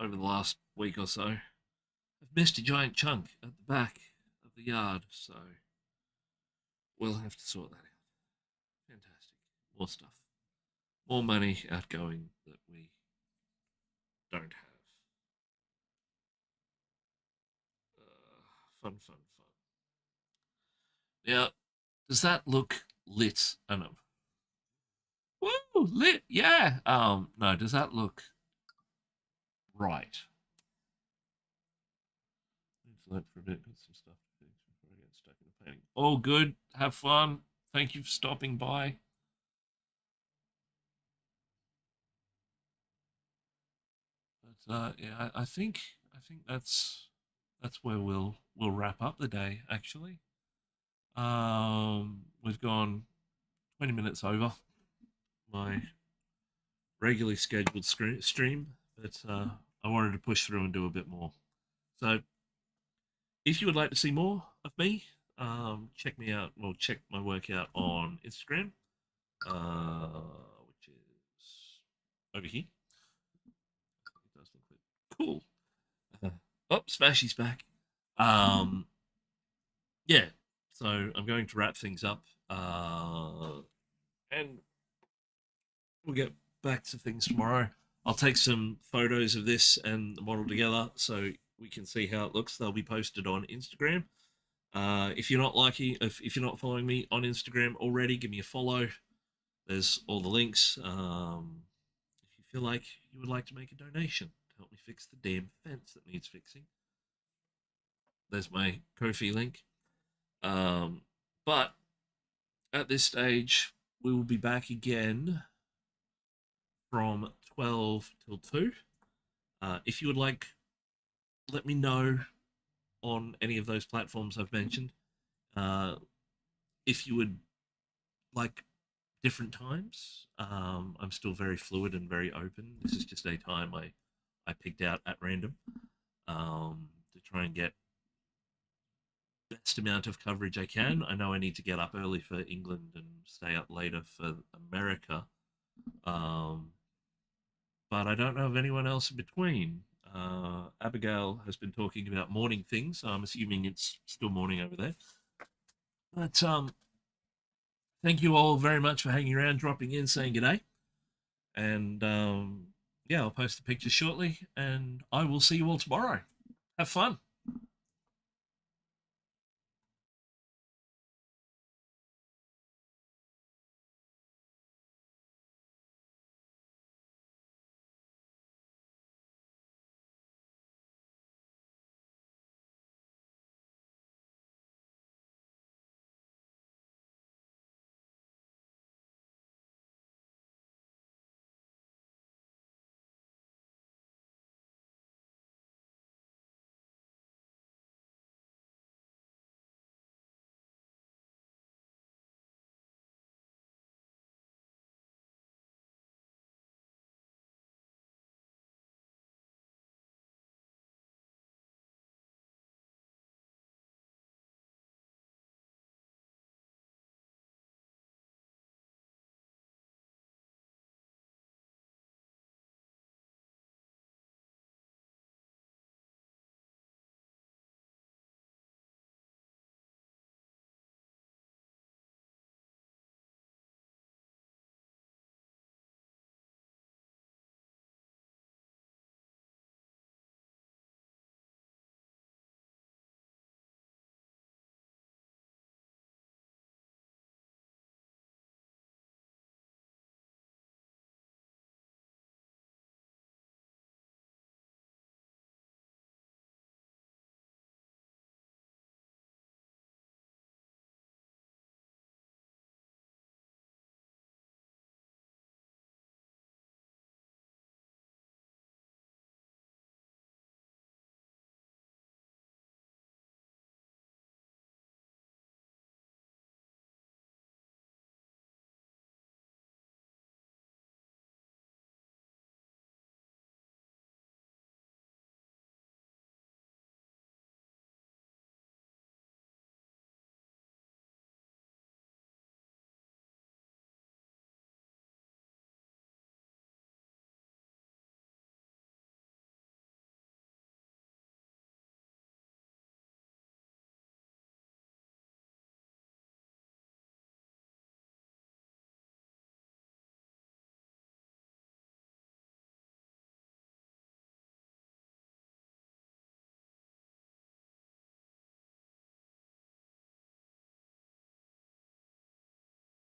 over the last week or so have missed a giant chunk at the back of the yard. So we'll have to sort that out. Fantastic. More stuff. More money outgoing that we don't have. Fun, fun, fun. Now, does that look lit enough? Woo, lit, yeah. No, does that look right? Let's for a bit, got some stuff to fix before I get stuck in the painting. All good. Have fun. Thank you for stopping by. But yeah, I think that's where we'll wrap up the day. Actually, we've gone 20 minutes over my regularly scheduled stream, but I wanted to push through and do a bit more. So if you would like to see more of me, check me out. Well, check my work out on Instagram, which is over here. It does look cool. Oh, Smashy's back. Um, yeah. So I'm going to wrap things up, and we'll get back to things tomorrow. I'll take some photos of this and the model together so we can see how it looks. They'll be posted on Instagram. If you're not liking, if you're not following me on Instagram already, give me a follow. There's all the links. If you feel like you would like to make a donation to help me fix the damn fence that needs fixing, there's my Ko-fi link. But at this stage, we will be back again from 12 till 2. If you would like, let me know on any of those platforms I've mentioned. If you would like different times, I'm still very fluid and very open. This is just a time I picked out at random to try and get best amount of coverage I can. I know I need to get up early for England and stay up later for America. Um, but I don't know of anyone else in between. Abigail has been talking about morning things, so I'm assuming it's still morning over there. But thank you all very much for hanging around, dropping in, saying good day. And yeah, I'll post the pictures shortly, and I will see you all tomorrow. Have fun.